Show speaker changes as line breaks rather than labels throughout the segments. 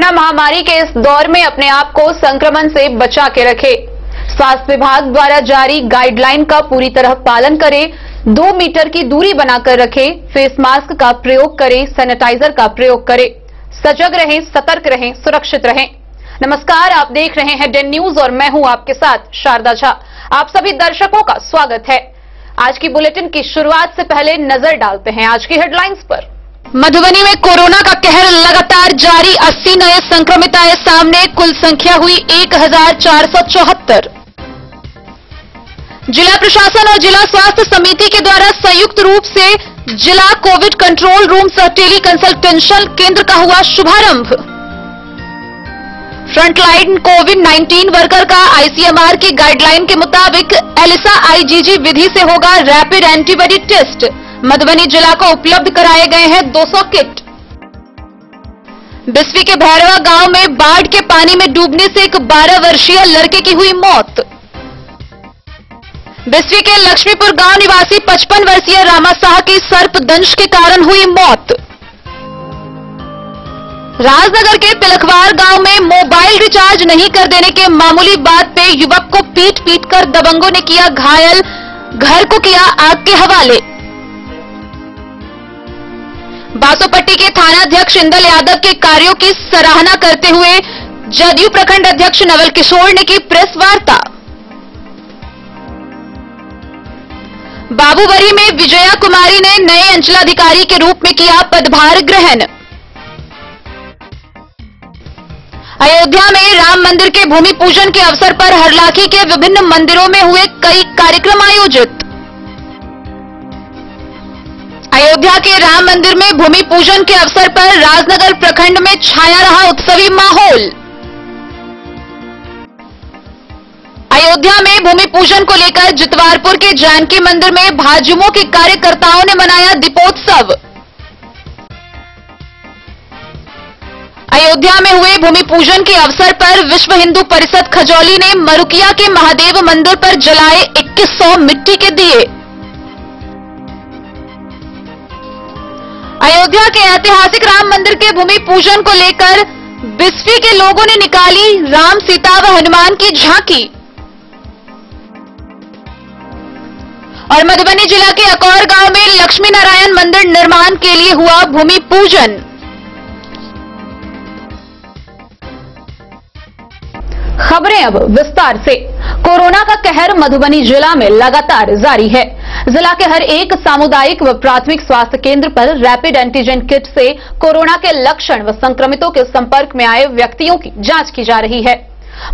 Corona महामारी के इस दौर में अपने आप को संक्रमण से बचा के रखें। स्वास्थ्य विभाग द्वारा जारी गाइडलाइन का पूरी तरह पालन करें, 2 मीटर की दूरी बनाकर रखें, फेस मास्क का प्रयोग करें, सैनिटाइजर का प्रयोग करें, सजग रहें, सतर्क रहें, सुरक्षित रहें। नमस्कार, आप देख रहे हैं डेन न्यूज और मैं हूं आपके साथ शारदा झा। आप सभी दर्शकों का स्वागत है। आज की बुलेटिन की शुरुआत से पहले नजर डालते हैं आज की हेडलाइंस पर। मधुबनी में कोरोना का कहर लगातार जारी, 80 नए संक्रमित आए सामने, कुल संख्या हुई 1474। जिला प्रशासन और जिला स्वास्थ्य समिति के द्वारा संयुक्त रूप से जिला कोविड कंट्रोल रूम सह टेली कंसल्टेशन केंद्र का हुआ शुभारंभ। फ्रंटलाइन कोविड-19 वर्कर का आईसीएमआर की गाइडलाइन के मुताबिक एलिसा आईजीजी विधि से होगा रैपिड एंटीबॉडी टेस्ट। मधुबनी जिला को उपलब्ध कराए गए हैं 200 किट। बिस्फी के भैरवा गांव में बाढ़ के पानी में डूबने से एक 12 वर्षीय लड़के की हुई मौत। बिस्फी के लक्ष्मीपुर गांव निवासी 55 वर्षीय रामा साह की सर्पदंश के कारण हुई मौत। राजनगर के तिलकवार गांव में मोबाइल रिचार्ज नहीं कर देने के मामूली बात पे युवक को पीट कर दबंगों ने किया घायल, घर को किया आग के हवाले। बासोपट्टी के थानाध्यक्ष इंदल यादव के कार्यों की सराहना करते हुए जदयू प्रखंड अध्यक्ष नवल किशोर ने की प्रेस वार्ता। बाबूबरी में विजया कुमारी ने नए अंचलाधिकारी के रूप में किया पदभार ग्रहण। अयोध्या में राम मंदिर के भूमि पूजन के अवसर पर हरलाखी के विभिन्न मंदिरों में हुए कई कार्यक्रम आयोजित। अयोध्या के राम मंदिर में भूमि पूजन के अवसर पर राजनगर प्रखंड में छाया रहा उत्सवी माहौल। अयोध्या में भूमि पूजन को लेकर जितवारपुर के जानकी मंदिर में भाजयुमो के कार्यकर्ताओं ने मनाया दीपोत्सव। अयोध्या में हुए भूमि पूजन के अवसर पर विश्व हिंदू परिषद खजौली ने मरुकिया के महादेव मंदिर पर जलाए 2100 मिट्टी के दिए। अयोध्या के ऐतिहासिक राम मंदिर के भूमि पूजन को लेकर बिस्फी के लोगों ने निकाली राम, सीता व हनुमान की झांकी। और मधुबनी जिला के अकौर गांव में लक्ष्मी नारायण मंदिर निर्माण के लिए हुआ भूमि पूजन। खबरें अब विस्तार से। कोरोना का कहर मधुबनी जिला में लगातार जारी है। जिला के हर एक सामुदायिक व प्राथमिक स्वास्थ्य केंद्र पर रैपिड एंटीजन किट से कोरोना के लक्षण व संक्रमितों के संपर्क में आए व्यक्तियों की जांच की जा रही है।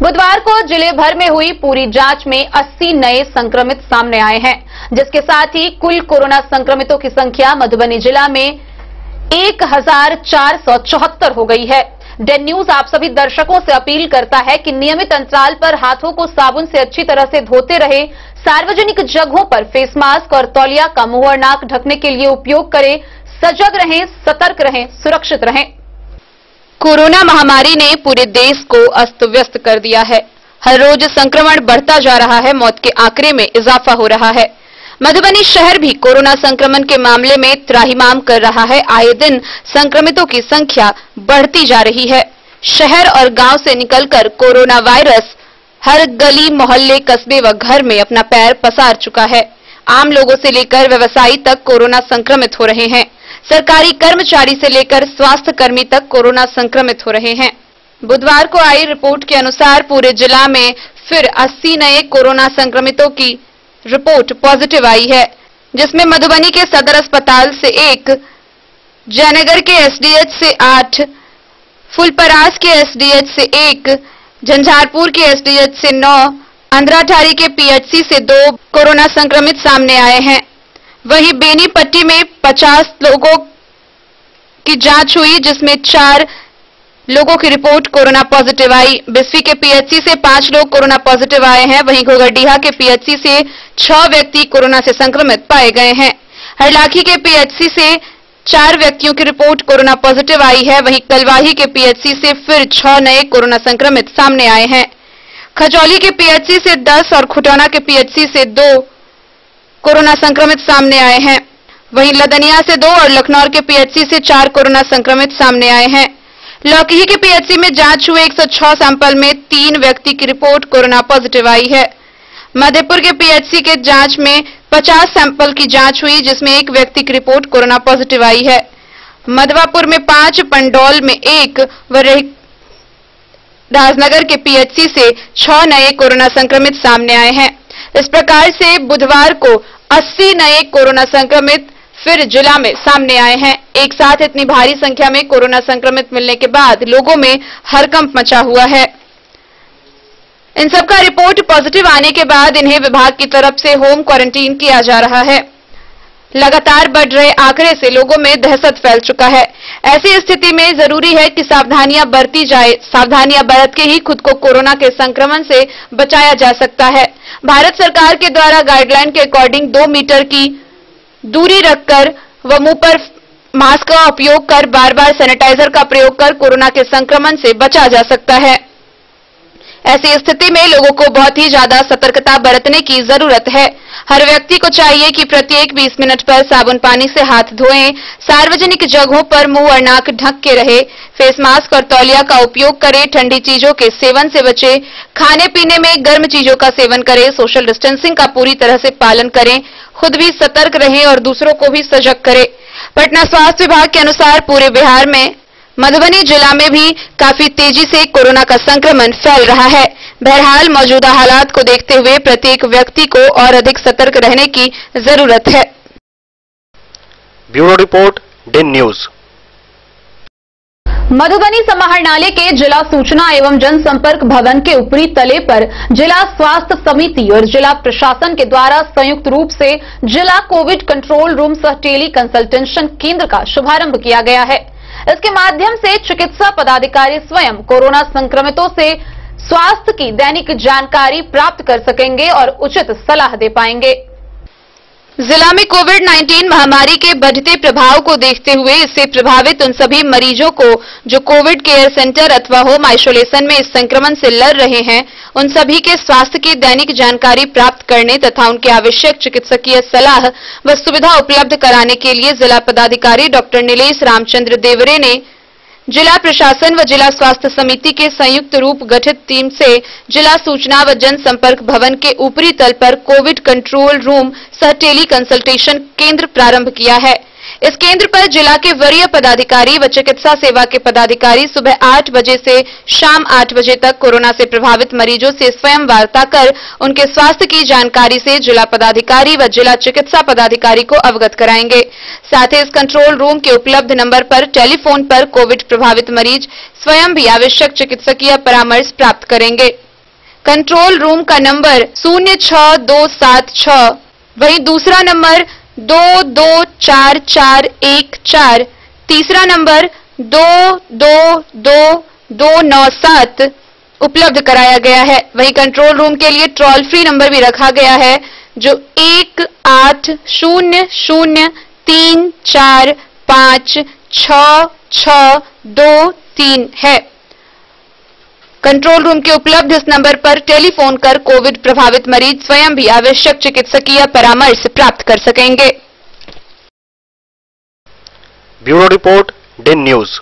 बुधवार को जिले भर में हुई पूरी जांच में 80 नए संक्रमित सामने आए हैं, जिसके साथ ही कुल कोरोना संक्रमितों की संख्या मधुबनी जिला में 1474 हो गई है। डेन न्यूज आप सभी दर्शकों से अपील करता है कि नियमित अंतराल पर हाथों को साबुन से अच्छी तरह से धोते रहे, सार्वजनिक जगहों पर फेस मास्क और तौलिया का मुंह और नाक ढकने के लिए उपयोग करें, सजग रहें, सतर्क रहें, सुरक्षित रहें। कोरोना महामारी ने पूरे देश को अस्त व्यस्त कर दिया है। हर रोज संक्रमण बढ़ता जा रहा है, मौत के आंकड़े में इजाफा हो रहा है। मधुबनी शहर भी कोरोना संक्रमण के मामले में त्राहिमाम कर रहा है। आए दिन संक्रमितों की संख्या बढ़ती जा रही है। शहर और गांव से निकलकर कोरोना वायरस हर गली, मोहल्ले, कस्बे व घर में अपना पैर पसार चुका है। आम लोगों से लेकर व्यवसायी तक कोरोना संक्रमित हो रहे हैं। सरकारी कर्मचारी से लेकर स्वास्थ्य कर्मी तक कोरोना संक्रमित हो रहे हैं। बुधवार को आई रिपोर्ट के अनुसार पूरे जिला में फिर 80 नए कोरोना संक्रमितों की रिपोर्ट पॉजिटिव आई है, जिसमें मधुबनी के सदर अस्पताल से 1, जयनगर के एसडीएच से 8, फुलपरास के एसडीएच से 1, झंझारपुर के एसडीएच से 9, अंधराठारी के पीएचसी से 2 कोरोना संक्रमित सामने आए हैं। वहीं बेनीपट्टी में 50 लोगों की जांच हुई, जिसमें 4 लोगों की रिपोर्ट कोरोना पॉजिटिव आई। बिस्फी के पीएचसी से 5 लोग कोरोना पॉजिटिव आए हैं। वहीं घोघरडीहा के पीएचसी से 6 व्यक्ति कोरोना से संक्रमित पाए गए हैं। हरलाखी के पीएचसी से 4 व्यक्तियों की रिपोर्ट कोरोना पॉजिटिव आई है। वहीं कलवाही के पीएचसी से फिर 6 नए कोरोना संक्रमित सामने आए हैं। खजौली के पीएचसी से 10 और खुटौना के पीएचसी से 2 कोरोना संक्रमित सामने आए हैं। वहीं लदनिया से 2 और लखनऊ के पीएचसी से 4 कोरोना संक्रमित सामने आए हैं।
लौकीही के पीएचसी में जांच हुए 106 सैंपल में 3 व्यक्ति की रिपोर्ट कोरोना पॉजिटिव आई है। मधेपुर के पीएचसी के जांच में 50 सैंपल की जांच हुई, जिसमें 1 व्यक्ति की रिपोर्ट कोरोना पॉजिटिव आई है। मधवापुर में 5, पंडौल में 1 व राजनगर के पीएचसी से 6 नए कोरोना संक्रमित सामने आए हैं। इस प्रकार से बुधवार को 80 नए कोरोना संक्रमित फिर जिला में सामने आए हैं। एक साथ इतनी भारी संख्या में कोरोना संक्रमित मिलने के बाद लोगों में हड़कंप मचा हुआ है। इन सबका रिपोर्ट पॉजिटिव आने के बाद इन्हें विभाग की तरफ से होम क्वारंटीन किया जा रहा है। लगातार बढ़ रहे आंकड़े से लोगों में दहशत फैल चुका है। ऐसी स्थिति में जरूरी है कि सावधानियां बरती जाए। सावधानियां बरत के ही खुद को कोरोना के संक्रमण से बचाया जा सकता है। भारत सरकार के द्वारा गाइडलाइन के अकॉर्डिंग 2 मीटर की दूरी रखकर व मुंह पर मास्क का उपयोग कर बार बार सैनिटाइजर का प्रयोग कर कोरोना के संक्रमण से बचा जा सकता है। ऐसी स्थिति में लोगों को बहुत ही ज्यादा सतर्कता बरतने की जरूरत है। हर व्यक्ति को चाहिए कि प्रत्येक 20 मिनट पर साबुन पानी से हाथ धोएं, सार्वजनिक जगहों पर मुंह और नाक ढक के रहे, फेस मास्क और तौलिया का उपयोग करें, ठंडी चीजों के सेवन से बचें, खाने पीने में गर्म चीजों का सेवन करें, सोशल डिस्टेंसिंग का पूरी तरह से पालन करें, खुद भी सतर्क रहें और दूसरों को भी सजग करें। पटना स्वास्थ्य विभाग के अनुसार पूरे बिहार में मधुबनी जिला में भी काफी तेजी से कोरोना का संक्रमण फैल रहा है। बहरहाल मौजूदा हालात को देखते हुए प्रत्येक व्यक्ति को और अधिक सतर्क रहने की जरूरत है।
Bureau report, Den news.
Madhubani समाहरणालय के जिला सूचना एवं जनसंपर्क भवन के ऊपरी तले पर जिला स्वास्थ्य समिति और जिला प्रशासन के द्वारा संयुक्त रूप से जिला कोविड कंट्रोल रूम सह टेली कंसल्टेशन केंद्र का शुभारंभ किया गया है। इसके माध्यम से चिकित्सा पदाधिकारी स्वयं कोरोना संक्रमितों से स्वास्थ्य की दैनिक जानकारी प्राप्त कर सकेंगे और उचित सलाह दे पाएंगे।
जिला में कोविड-19 महामारी के बढ़ते प्रभाव को देखते हुए इससे प्रभावित उन सभी मरीजों को जो कोविड केयर सेंटर अथवा होम आइसोलेशन में इस संक्रमण से लड़ रहे हैं, उन सभी के स्वास्थ्य की दैनिक जानकारी प्राप्त करने तथा उनके आवश्यक चिकित्सकीय सलाह व सुविधा उपलब्ध कराने के लिए जिला पदाधिकारी डॉक्टर नीलेश रामचंद्र देवरे ने जिला प्रशासन व जिला स्वास्थ्य समिति के संयुक्त रूप गठित टीम से जिला सूचना व जनसंपर्क भवन के ऊपरी तल पर कोविड कंट्रोल रूम सह टेली कंसल्टेशन केंद्र प्रारंभ किया है। इस केंद्र पर जिला के वरीय पदाधिकारी व चिकित्सा सेवा के पदाधिकारी सुबह 8 बजे से शाम 8 बजे तक कोरोना से प्रभावित मरीजों से स्वयं वार्ता कर उनके स्वास्थ्य की जानकारी से जिला पदाधिकारी व जिला चिकित्सा पदाधिकारी को अवगत कराएंगे। साथ ही इस कंट्रोल रूम के उपलब्ध नंबर पर टेलीफोन पर कोविड प्रभावित मरीज स्वयं भी आवश्यक चिकित्सकीय परामर्श प्राप्त करेंगे। कंट्रोल रूम का नंबर 06276, वहीं दूसरा नंबर 224414, तीसरा नंबर 222297 उपलब्ध कराया गया है। वहीं कंट्रोल रूम के लिए टोल फ्री नंबर भी रखा गया है जो 180034566623 है। कंट्रोल रूम के उपलब्ध इस नंबर पर टेलीफोन कर कोविड प्रभावित मरीज स्वयं भी आवश्यक चिकित्सकीय परामर्श प्राप्त कर सकेंगे।
Bureau report, Den News.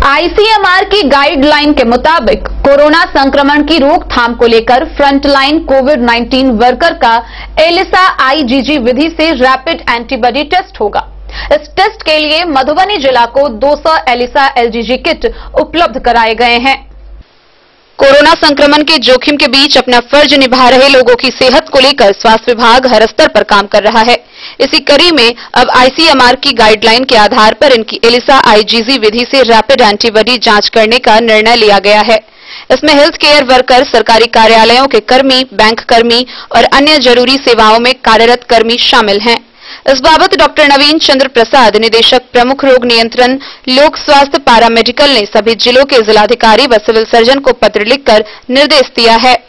ICMR की गाइडलाइन के मुताबिक कोरोना संक्रमण की रोकथाम को लेकर फ्रंटलाइन कोविड-19 वर्कर का एलिसा आईजीजी विधि से रैपिड एंटीबॉडी टेस्ट होगा। इस टेस्ट के लिए मधुबनी जिला को 200 एलिसा एलजीजी किट उपलब्ध कराए गए हैं।
कोरोना संक्रमण के जोखिम के बीच अपना फर्ज निभा रहे लोगों की सेहत को लेकर स्वास्थ्य विभाग हर स्तर पर काम कर रहा है। इसी कड़ी में अब आईसीएमआर की गाइडलाइन के आधार पर इनकी एलिसा आईजीजी विधि से रैपिड एंटीबॉडी जांच करने का निर्णय लिया गया है। इसमें हेल्थ केयर वर्कर, सरकारी कार्यालयों के कर्मी, बैंक कर्मी और अन्य जरूरी सेवाओं में कार्यरत कर्मी शामिल हैं। इस बाबत डॉक्टर नवीन चंद्र प्रसाद, निदेशक प्रमुख रोग नियंत्रण लोक स्वास्थ्य पैरामेडिकल ने सभी जिलों के जिलाधिकारी व सिविल सर्जन को पत्र लिखकर निर्देश दिया है।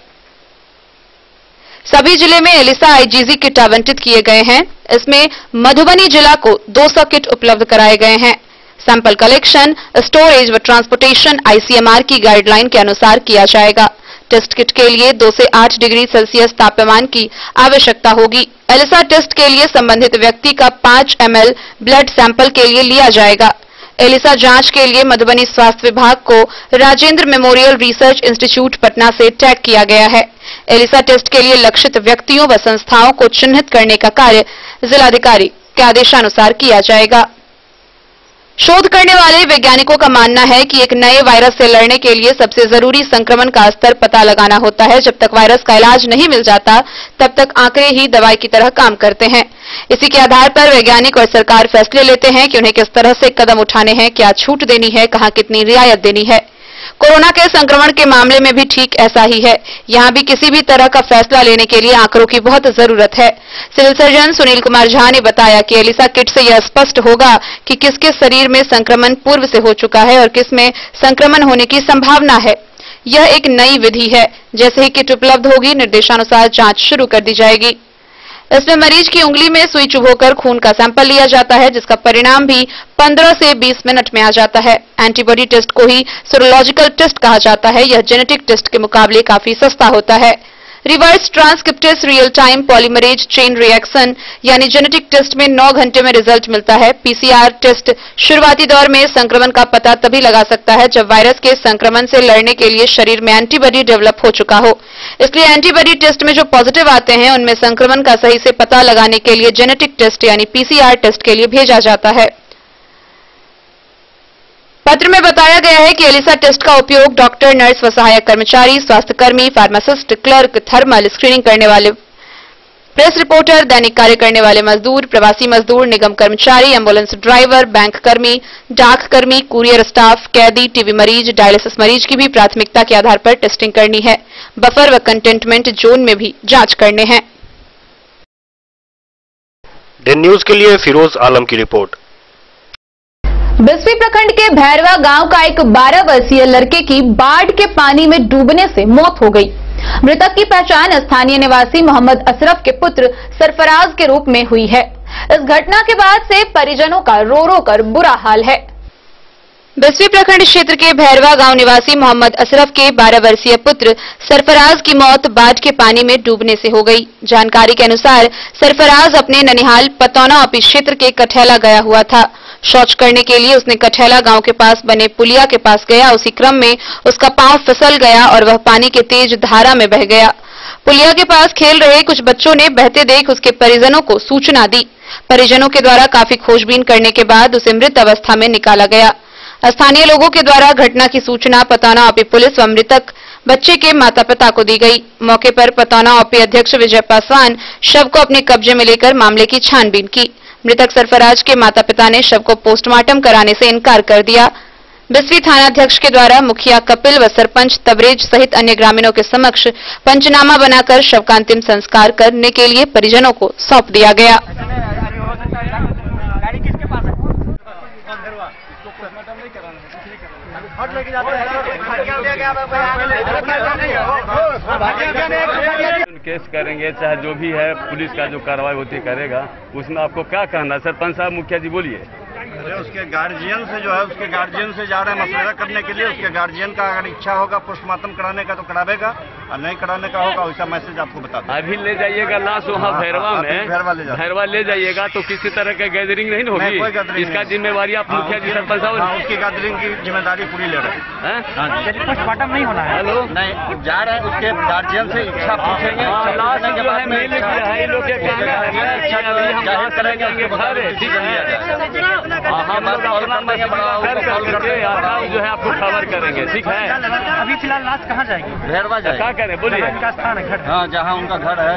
सभी जिले में एलिसा आईजीजी किट आवंटित किए गए हैं। इसमें मधुबनी जिला को 200 किट उपलब्ध कराए गए हैं। सैंपल कलेक्शन, स्टोरेज व ट्रांसपोर्टेशन आईसीएमआर की गाइडलाइन के अनुसार किया जाएगा। टेस्ट किट के लिए 2 से 8 डिग्री सेल्सियस तापमान की आवश्यकता होगी। एलिसा टेस्ट के लिए संबंधित व्यक्ति का 5 ml ब्लड सैंपल के लिए लिया जाएगा। एलिसा जांच के लिए मधुबनी स्वास्थ्य विभाग को Rajendra memorial research institute Patna से टैग किया गया है। एलिसा टेस्ट के लिए लक्षित व्यक्तियों व संस्थाओं को चिन्हित करने का कार्य जिलाधिकारी के आदेशानुसार किया जाएगा। शोध करने वाले वैज्ञानिकों का मानना है कि एक नए वायरस से लड़ने के लिए सबसे जरूरी संक्रमण का स्तर पता लगाना होता है। जब तक वायरस का इलाज नहीं मिल जाता तब तक आंकड़े ही दवाई की तरह काम करते हैं। इसी के आधार पर वैज्ञानिक और सरकार फैसले लेते हैं कि उन्हें किस तरह से कदम उठाने हैं, क्या छूट देनी है, कहां कितनी रियायत देनी है। कोरोना के संक्रमण के मामले में भी ठीक ऐसा ही है। यहां भी किसी भी तरह का फैसला लेने के लिए आंकड़ों की बहुत जरूरत है। सिविल सर्जन सुनील कुमार झा ने बताया कि एलिसा किट से यह स्पष्ट होगा कि किसके शरीर में संक्रमण पूर्व से हो चुका है और किसमें संक्रमण होने की संभावना है। यह एक नई विधि है। जैसे ही किट उपलब्ध होगी, निर्देशानुसार जांच शुरू कर दी जाएगी। इसमें मरीज की उंगली में सुई चुभोकर खून का सैंपल लिया जाता है, जिसका परिणाम भी 15 से 20 मिनट में आ जाता है। एंटीबॉडी टेस्ट को ही सीरोलॉजिकल टेस्ट कहा जाता है। यह जेनेटिक टेस्ट के मुकाबले काफी सस्ता होता है। Reverse transcriptase real time polymerase chain reaction यानी जेनेटिक टेस्ट में 9 घंटे में रिजल्ट मिलता है। पीसीआर टेस्ट शुरुआती दौर में संक्रमण का पता तभी लगा सकता है जब वायरस के संक्रमण से लड़ने के लिए शरीर में एंटीबॉडी डेवलप हो चुका हो। इसलिए एंटीबॉडी टेस्ट में जो पॉजिटिव आते हैं उनमें संक्रमण का सही से पता लगाने के लिए जेनेटिक टेस्ट यानी पीसीआर टेस्ट के लिए भेजा जाता है। पत्र में बताया गया है कि एलिसा टेस्ट का उपयोग डॉक्टर, नर्स व सहायक कर्मचारी, स्वास्थ्यकर्मी, फार्मासिस्ट, क्लर्क, थर्मल स्क्रीनिंग करने वाले, प्रेस रिपोर्टर, दैनिक कार्य करने वाले मजदूर, प्रवासी मजदूर, निगम कर्मचारी, एम्बुलेंस ड्राइवर, बैंक कर्मी, डाक कर्मी, कुरियर स्टाफ, कैदी, टीबी मरीज, डायलिसिस मरीज की भी प्राथमिकता के आधार पर टेस्टिंग करनी है। बफर व कंटेनमेंट जोन में भी जांच करने हैं।
डेन न्यूज के लिए फिरोज आलम की रिपोर्ट।
बिस्फी प्रखंड के भैरवा गांव का एक 12 वर्षीय लड़के की बाढ़ के पानी में डूबने से मौत हो गई। मृतक की पहचान स्थानीय निवासी मोहम्मद अशरफ के पुत्र सरफराज के रूप में हुई है। इस घटना के बाद से परिजनों का रो रो कर बुरा हाल है।
बिस्फी प्रखंड क्षेत्र के भैरवा गांव निवासी मोहम्मद अशरफ के 12 वर्षीय पुत्र सरफराज की मौत बाढ़ के पानी में डूबने से हो गई। जानकारी के अनुसार सरफराज अपने ननिहाल पतौना ऑफिस क्षेत्र के कठैला गया हुआ था। शौच करने के लिए उसने कठैला गांव के पास बने पुलिया के पास गया। उसी क्रम में उसका पांव फिसल गया और वह पानी के तेज धारा में बह गया। पुलिया के पास खेल रहे कुछ बच्चों ने बहते देख उसके परिजनों को सूचना दी। परिजनों के द्वारा काफी खोजबीन करने के बाद उसे मृत अवस्था में निकाला गया। स्थानीय लोगों के द्वारा घटना की सूचना पतौना ओपी पुलिस व मृतक बच्चे के माता पिता को दी गई। मौके पर पतौना ओपी अध्यक्ष विजय पासवान शव को अपने कब्जे में लेकर मामले की छानबीन की। मृतक सरफराज के माता पिता ने शव को पोस्टमार्टम कराने से इनकार कर दिया। बिस्फी थानाध्यक्ष के द्वारा मुखिया कपिल व सरपंच तबरेज सहित अन्य ग्रामीणों के समक्ष पंचनामा बनाकर शव का अंतिम संस्कार करने के लिए परिजनों को सौंप दिया गया।
केस करेंगे, चाहे जो भी है पुलिस का जो कार्रवाई होती है करेगा। उसमें आपको क्या कहना है सरपंच साहब, मुखिया जी बोलिए।
अरे उसके गार्जियन से जो है, उसके गार्जियन से जा रहे हैं मसला करने के लिए। उसके गार्जियन का अगर इच्छा होगा पोस्टमार्टम कराने का तो करावेगा, और नहीं कराने का होगा वैसा मैसेज आपको बता दें।
अभी ले जाइएगा लाश वहाँ भैरवा में, भैरवा ले जाइएगा तो किसी तरह का गैदरिंग नहीं होगी। इसका जिम्मेवारी आप मुखिया जी सरपंच साहब
उसकी गैदरिंग की जिम्मेदारी पूरी ले रहे हैं।
पोस्टमार्टम नहीं होना है। हेलो
नहीं जा रहे हैं, उसके गार्जियन से इच्छा पूछेंगे।
जो है आपको खबर करेंगे, ठीक है।
अभी फिलहाल लाश कहाँ जाएगी?
भैरवा जाएगी।
क्या करें बोलिए।
हाँ, जहाँ उनका घर है।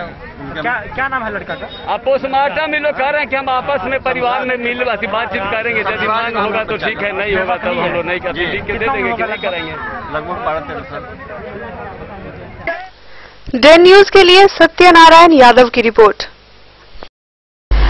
क्या नाम है लड़का का?
आप पोस्टमार्टम लोग कह रहे हैं कि हम आपस में परिवार में मिल बातचीत करेंगे। यदि मांग होगा तो ठीक है, नहीं होगा तब हम लोग नहीं करते, लिख के दे देंगे कि नहीं करेंगे।
लगभग 12-13 साल।
डेन न्यूज के लिए सत्यनारायण यादव की रिपोर्ट।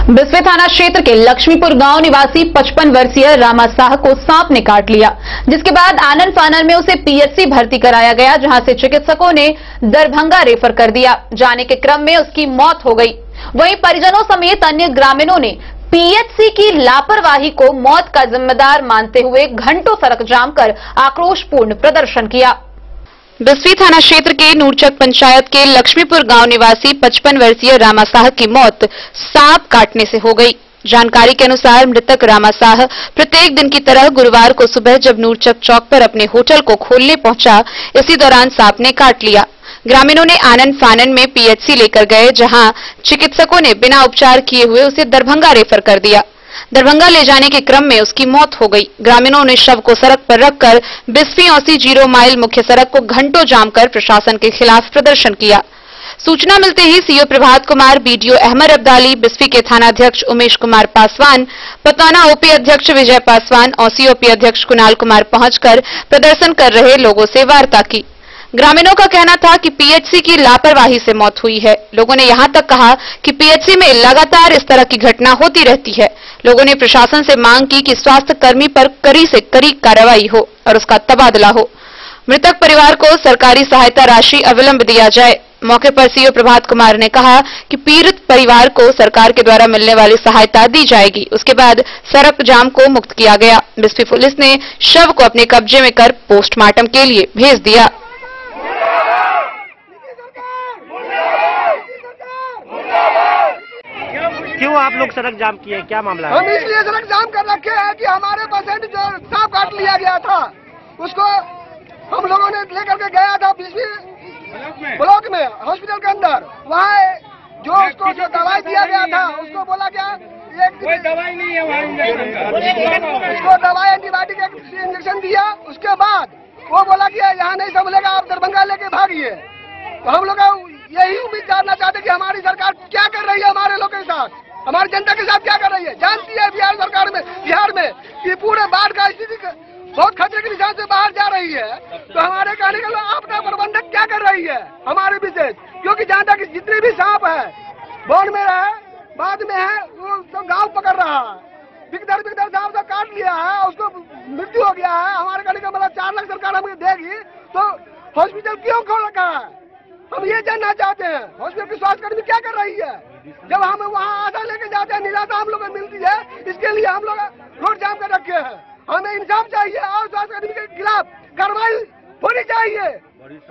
बिस्फी थाना क्षेत्र के लक्ष्मीपुर गांव निवासी 55 वर्षीय रामा साह को सांप ने काट लिया, जिसके बाद आनन फानन में उसे पीएचसी भर्ती कराया गया, जहां से चिकित्सकों ने दरभंगा रेफर कर दिया। जाने के क्रम में उसकी मौत हो गई। वहीं परिजनों समेत अन्य ग्रामीणों ने पीएचसी की लापरवाही को मौत का जिम्मेदार मानते हुए घंटों सड़क जाम कर आक्रोशपूर्ण प्रदर्शन किया।
बिस्फी थाना क्षेत्र के नूरचक पंचायत के लक्ष्मीपुर गांव निवासी 55 वर्षीय रामा साह की मौत सांप काटने से हो गई। जानकारी के अनुसार मृतक रामा साह प्रत्येक दिन की तरह गुरुवार को सुबह जब नूरचक चौक पर अपने होटल को खोलने पहुंचा, इसी दौरान सांप ने काट लिया। ग्रामीणों ने आनन फानन में पीएचसी लेकर गए, जहां चिकित्सकों ने बिना उपचार किए हुए उसे दरभंगा रेफर कर दिया। दरभंगा ले जाने के क्रम में उसकी मौत हो गई। ग्रामीणों ने शव को सड़क पर रखकर बिस्फी-औसी 0 माइल मुख्य सड़क को घंटों जाम कर प्रशासन के खिलाफ प्रदर्शन किया। सूचना मिलते ही सीओ प्रभात कुमार, बीडीओ अहमद अब्दाली, बिस्फी के थानाध्यक्ष उमेश कुमार पासवान, पतौना ओपी अध्यक्ष विजय पासवान और सीओपी अध्यक्ष कुणाल कुमार पहुंचकर प्रदर्शन कर रहे लोगों से वार्ता की। ग्रामीणों का कहना था कि पीएचसी की लापरवाही से मौत हुई है। लोगों ने यहां तक कहा कि पीएचसी में लगातार इस तरह की घटना होती रहती है। लोगों ने प्रशासन से मांग की कि स्वास्थ्य कर्मी पर कड़ी से कड़ी कार्रवाई हो और उसका तबादला हो। मृतक परिवार को सरकारी सहायता राशि अविलंब दिया जाए। मौके पर सीओ प्रभात कुमार ने कहा कि पीड़ित परिवार को सरकार के द्वारा मिलने वाली सहायता दी जाएगी। उसके बाद सड़क जाम को मुक्त किया गया। बिस्फी पुलिस ने शव को अपने कब्जे में कर पोस्टमार्टम के लिए भेज दिया।
क्यों आप लोग सड़क जाम किए, क्या मामला है?
हम इसलिए सड़क जाम कर रखे हैं कि हमारे पेशेंट जो सांप काट लिया गया था, उसको हम लोगों ने लेकर के गया था ब्लॉक में हॉस्पिटल के अंदर। वहाँ जो उसको जो दवाई दिया गया था, उसको बोला गया कोई दवाई नहीं है, उसको दवाई एंटीबायोटिक इंजेक्शन दिया। उसके बाद वो बोला कि यहाँ नहीं संभलेगा, आप दरभंगा लेके भागिए। तो हम लोग यही उम्मीद जानना चाहते कि हमारी सरकार क्या कर रही है, हमारे लोगों के साथ, हमारी जनता के साथ क्या कर रही है। जानती है बिहार सरकार में कि पूरे बाढ़ का स्थिति बहुत खतरे के निशान से बाहर जा रही है। तो हमारे कहने का आपदा प्रबंधक क्या कर रही है हमारे विशेष, क्योंकि जहाँ तक जितने भी सांप है, बोन में है, बाद में है, वो सब गाँव पकड़ रहा है। बिगदर सांप सब काट लिया है, उसको मृत्यु हो गया है। हमारे कहने का मतलब 4 लाख सरकार हमें देगी, तो हॉस्पिटल क्यों खोल रखा है, हम ये जानना चाहते हैं। हॉस्पिटल की स्वास्थ्यकर्मी क्या कर रही है, जब हम वहाँ आशा लेके जाते हैं, निराशा हम लोग को मिलती है। इसके लिए हम लोग रोड जाम कर रखे हैं। हमें इंसाफ चाहिए और स्वास्थ्यकर्मी के खिलाफ कार्रवाई होनी चाहिए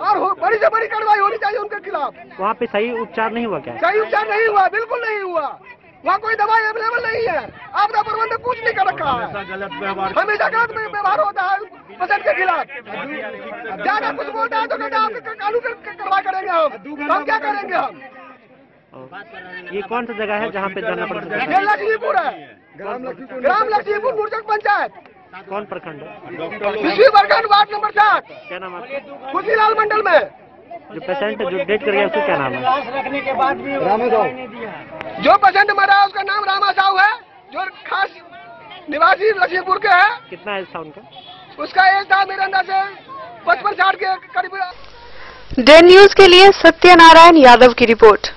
और बड़ी से बड़ी कार्रवाई होनी चाहिए उनके खिलाफ।
वहाँ पे सही उपचार नहीं हुआ क्या?
सही उपचार नहीं हुआ, बिल्कुल नहीं हुआ। वहाँ कोई दवाई अवेलेबल नहीं है। आपदा प्रबंधक कुछ नहीं कर रखा है, हमेशा गलत व्यवहार होता है पेशेंट के खिलाफ। ज्यादा कुछ बोलता है तो कहते हैं कानून कार्रवाई करेंगे हम क्या करेंगे हम।
ये कौन सा जगह है जहाँ पे जाना पड़ता है?
लक्ष्मीपुर है, ग्राम लक्ष्मीपुर, नूरचक पंचायत।
कौन प्रखंड है?
विश्वी प्रखंड, वार्ड नंबर 7।
क्या नाम है?
खुशीलाल मंडल में।
जो पेशेंट जो डेथ कर गया उसका क्या नाम है?
रखने के बाद भी जो पेशेंट मरा है उसका नाम रामा साहू है, जो खास निवासी लक्ष्मीपुर के है।
कितना एज था उनका?
उसका एज था मेरे अंदर से 55-60 के करीब।
डे न्यूज के लिए सत्यनारायण यादव की रिपोर्ट।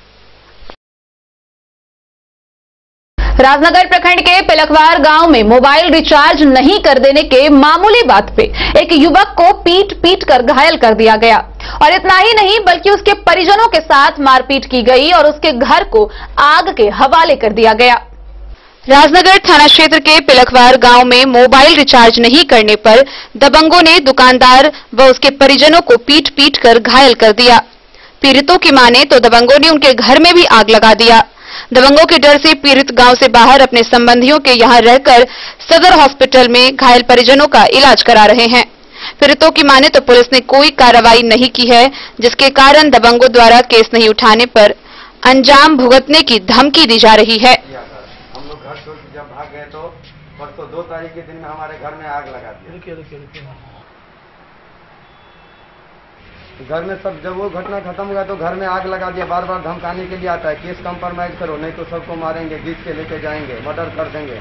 राजनगर प्रखंड के पिलखवार गांव में मोबाइल रिचार्ज नहीं कर देने के मामूली बात पे एक युवक को पीट कर घायल कर दिया गया और इतना ही नहीं बल्कि उसके परिजनों के साथ मारपीट की गई और उसके घर को आग के हवाले कर दिया गया।
राजनगर थाना क्षेत्र के पिलखवार गांव में मोबाइल रिचार्ज नहीं करने पर दबंगों ने दुकानदार व उसके परिजनों को पीट कर घायल कर दिया। पीड़ितों की माने तो दबंगों ने उनके घर में भी आग लगा दिया। दबंगों के डर से पीड़ित गांव से बाहर अपने संबंधियों के यहां रहकर सदर हॉस्पिटल में घायल परिजनों का इलाज करा रहे हैं। पीड़ितों की माने तो पुलिस ने कोई कार्रवाई नहीं की है, जिसके कारण दबंगों द्वारा केस नहीं उठाने पर अंजाम भुगतने की धमकी दी जा रही है।
हम लोग घर छोड़ के जब भाग गए तो परसों 2 तारीख के दिन में हमारे घर में आग लगा दी। घर में सब जब वो घटना खत्म हुआ तो घर में आग लगा दिया। बार बार धमकाने के लिए आता है, केस कंप्रोमाइज करो नहीं तो सबको मारेंगे, घींच के लेके जाएंगे, मर्डर कर देंगे।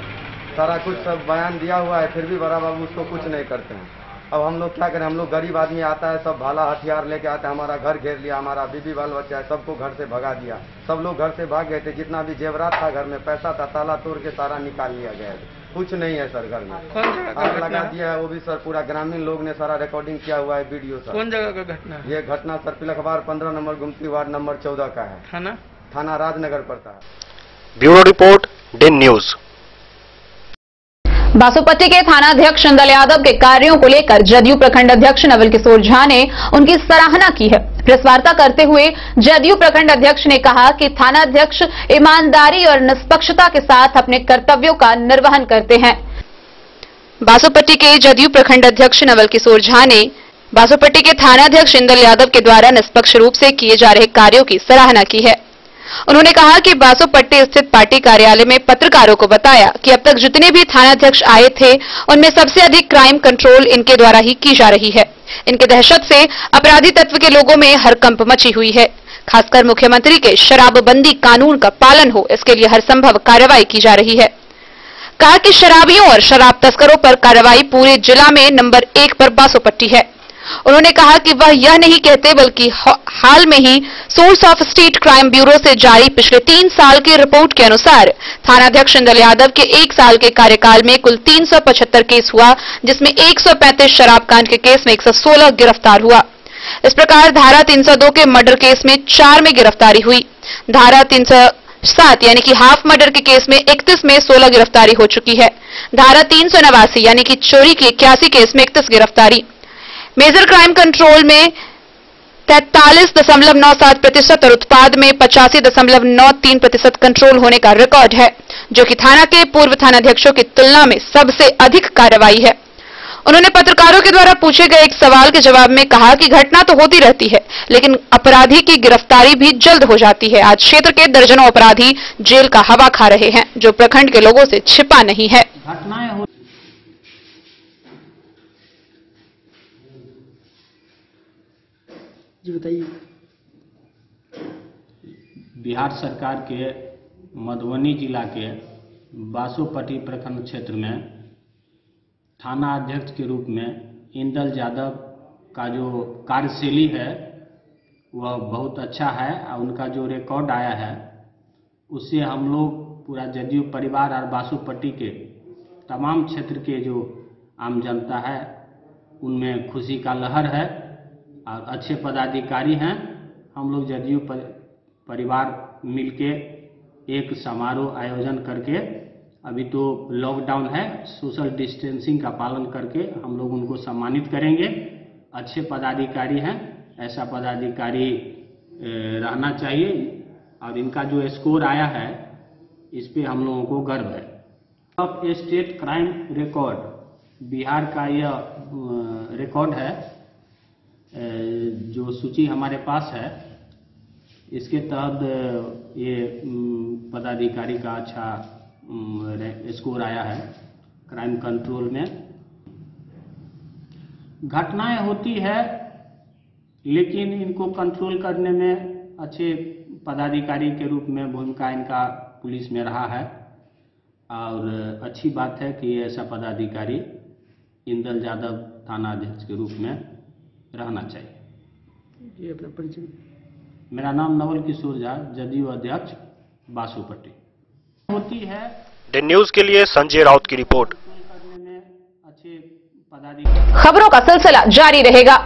सारा कुछ सब बयान दिया हुआ है, फिर भी बड़ा बाबू उसको कुछ नहीं करते हैं। अब हम लोग क्या करें, हम लोग गरीब आदमी आता है, सब भाला हथियार लेके आता है, हमारा घर घेर लिया, हमारा बीबी बाल बच्चा है, सबको घर से भगा दिया। सब लोग घर से भाग गए थे, जितना भी जेवरात था घर में, पैसा था, ताला तोड़ के सारा निकाल लिया गया है। कुछ नहीं है सर घर में, आग लगा दिया है। वो भी सर पूरा ग्रामीण लोग ने सारा रिकॉर्डिंग किया हुआ है, वीडियो सर।
कौन जगह का घटना है?
ये घटना sir Pilkhwar 15 number गुमती ward number 14 का है। थाना राजनगर पड़ता है।
Bureau report, day news.
Basopatti के थानाध्यक्ष चंदल यादव के कार्यों को लेकर जदयू प्रखंड अध्यक्ष नवल किशोर झा ने उनकी सराहना की है। प्रेस वार्ता करते हुए जदयू प्रखंड अध्यक्ष ने कहा कि थाना अध्यक्ष ईमानदारी और निष्पक्षता के साथ अपने कर्तव्यों का निर्वहन करते हैं।
बासोपट्टी के जदयू प्रखंड अध्यक्ष नवल किशोर झा ने बासोपट्टी के थानाध्यक्ष इंदल यादव के द्वारा निष्पक्ष रूप से किए जा रहे कार्यों की सराहना की है। उन्होंने कहा कि बासोपट्टी स्थित पार्टी कार्यालय में पत्रकारों को बताया कि अब तक जितने भी थानाध्यक्ष आए थे उनमें सबसे अधिक क्राइम कंट्रोल इनके द्वारा ही की जा रही है। इनके दहशत से अपराधी तत्व के लोगों में हड़कंप मची हुई है। खासकर मुख्यमंत्री के शराबबंदी कानून का पालन हो, इसके लिए हर संभव कार्रवाई की जा रही है। कहा कि शराबियों और शराब तस्करों पर कार्रवाई पूरे जिला में नंबर 1 पर बासोपट्टी है। उन्होंने कहा कि वह यह नहीं कहते बल्कि हाल में ही source of state crime bureau से जारी पिछले 3 साल की रिपोर्ट के अनुसार थानाध्यक्ष इंदल यादव के 1 साल के कार्यकाल में कुल 375 केस हुआ, जिसमें 135 शराब कांड के केस में 116 गिरफ्तार हुआ। इस प्रकार धारा 302 के मर्डर केस में 4 में गिरफ्तारी हुई। धारा 307 यानी कि हाफ मर्डर के केस में 31 में 16 गिरफ्तारी हो चुकी है। धारा 389 यानी कि चोरी के 81 केस में 31 गिरफ्तारी। मेजर क्राइम कंट्रोल में 43.97% और उत्पाद में 85.93% कंट्रोल होने का रिकॉर्ड है, जो कि थाना के पूर्व थानाध्यक्षों की तुलना में सबसे अधिक कार्रवाई है। उन्होंने पत्रकारों के द्वारा पूछे गए एक सवाल के जवाब में कहा कि घटना तो होती रहती है, लेकिन अपराधी की गिरफ्तारी भी जल्द हो जाती है। आज क्षेत्र के दर्जनों अपराधी जेल का हवा खा रहे हैं, जो प्रखंड के लोगों से छिपा नहीं है।
जी बताइए।
बिहार सरकार के मधुबनी जिला के बासोपट्टी प्रखंड क्षेत्र में थाना अध्यक्ष के रूप में इंदल यादव का जो कार्यशैली है वह बहुत अच्छा है और उनका जो रिकॉर्ड आया है उससे हम लोग पूरा जदयू परिवार और बासोपट्टी के तमाम क्षेत्र के जो आम जनता है उनमें खुशी का लहर है और अच्छे पदाधिकारी हैं। हम लोग जदयू परिवार मिलके एक समारोह आयोजन करके, अभी तो लॉकडाउन है, सोशल डिस्टेंसिंग का पालन करके हम लोग उनको सम्मानित करेंगे। अच्छे पदाधिकारी हैं, ऐसा पदाधिकारी रहना चाहिए और इनका जो स्कोर आया है इस पे हम लोगों को गर्व है। अब स्टेट क्राइम रिकॉर्ड बिहार का यह रिकॉर्ड है, जो सूची हमारे पास है इसके तहत ये पदाधिकारी का अच्छा स्कोर आया है। क्राइम कंट्रोल में घटनाएं होती है लेकिन इनको कंट्रोल करने में अच्छे पदाधिकारी के रूप में भूमिका इनका पुलिस में रहा है और अच्छी बात है कि ऐसा पदाधिकारी इंदल यादव थाना अध्यक्ष के रूप में रहना चाहिए।
ये अपना परिचय।
मेरा नाम नवल किशोर झा, जदयू अध्यक्ष बासोपट्टी। होती है
द न्यूज के लिए संजय राउत की रिपोर्ट।
करने में अच्छे पदाधिकारी।
खबरों का सिलसिला जारी रहेगा।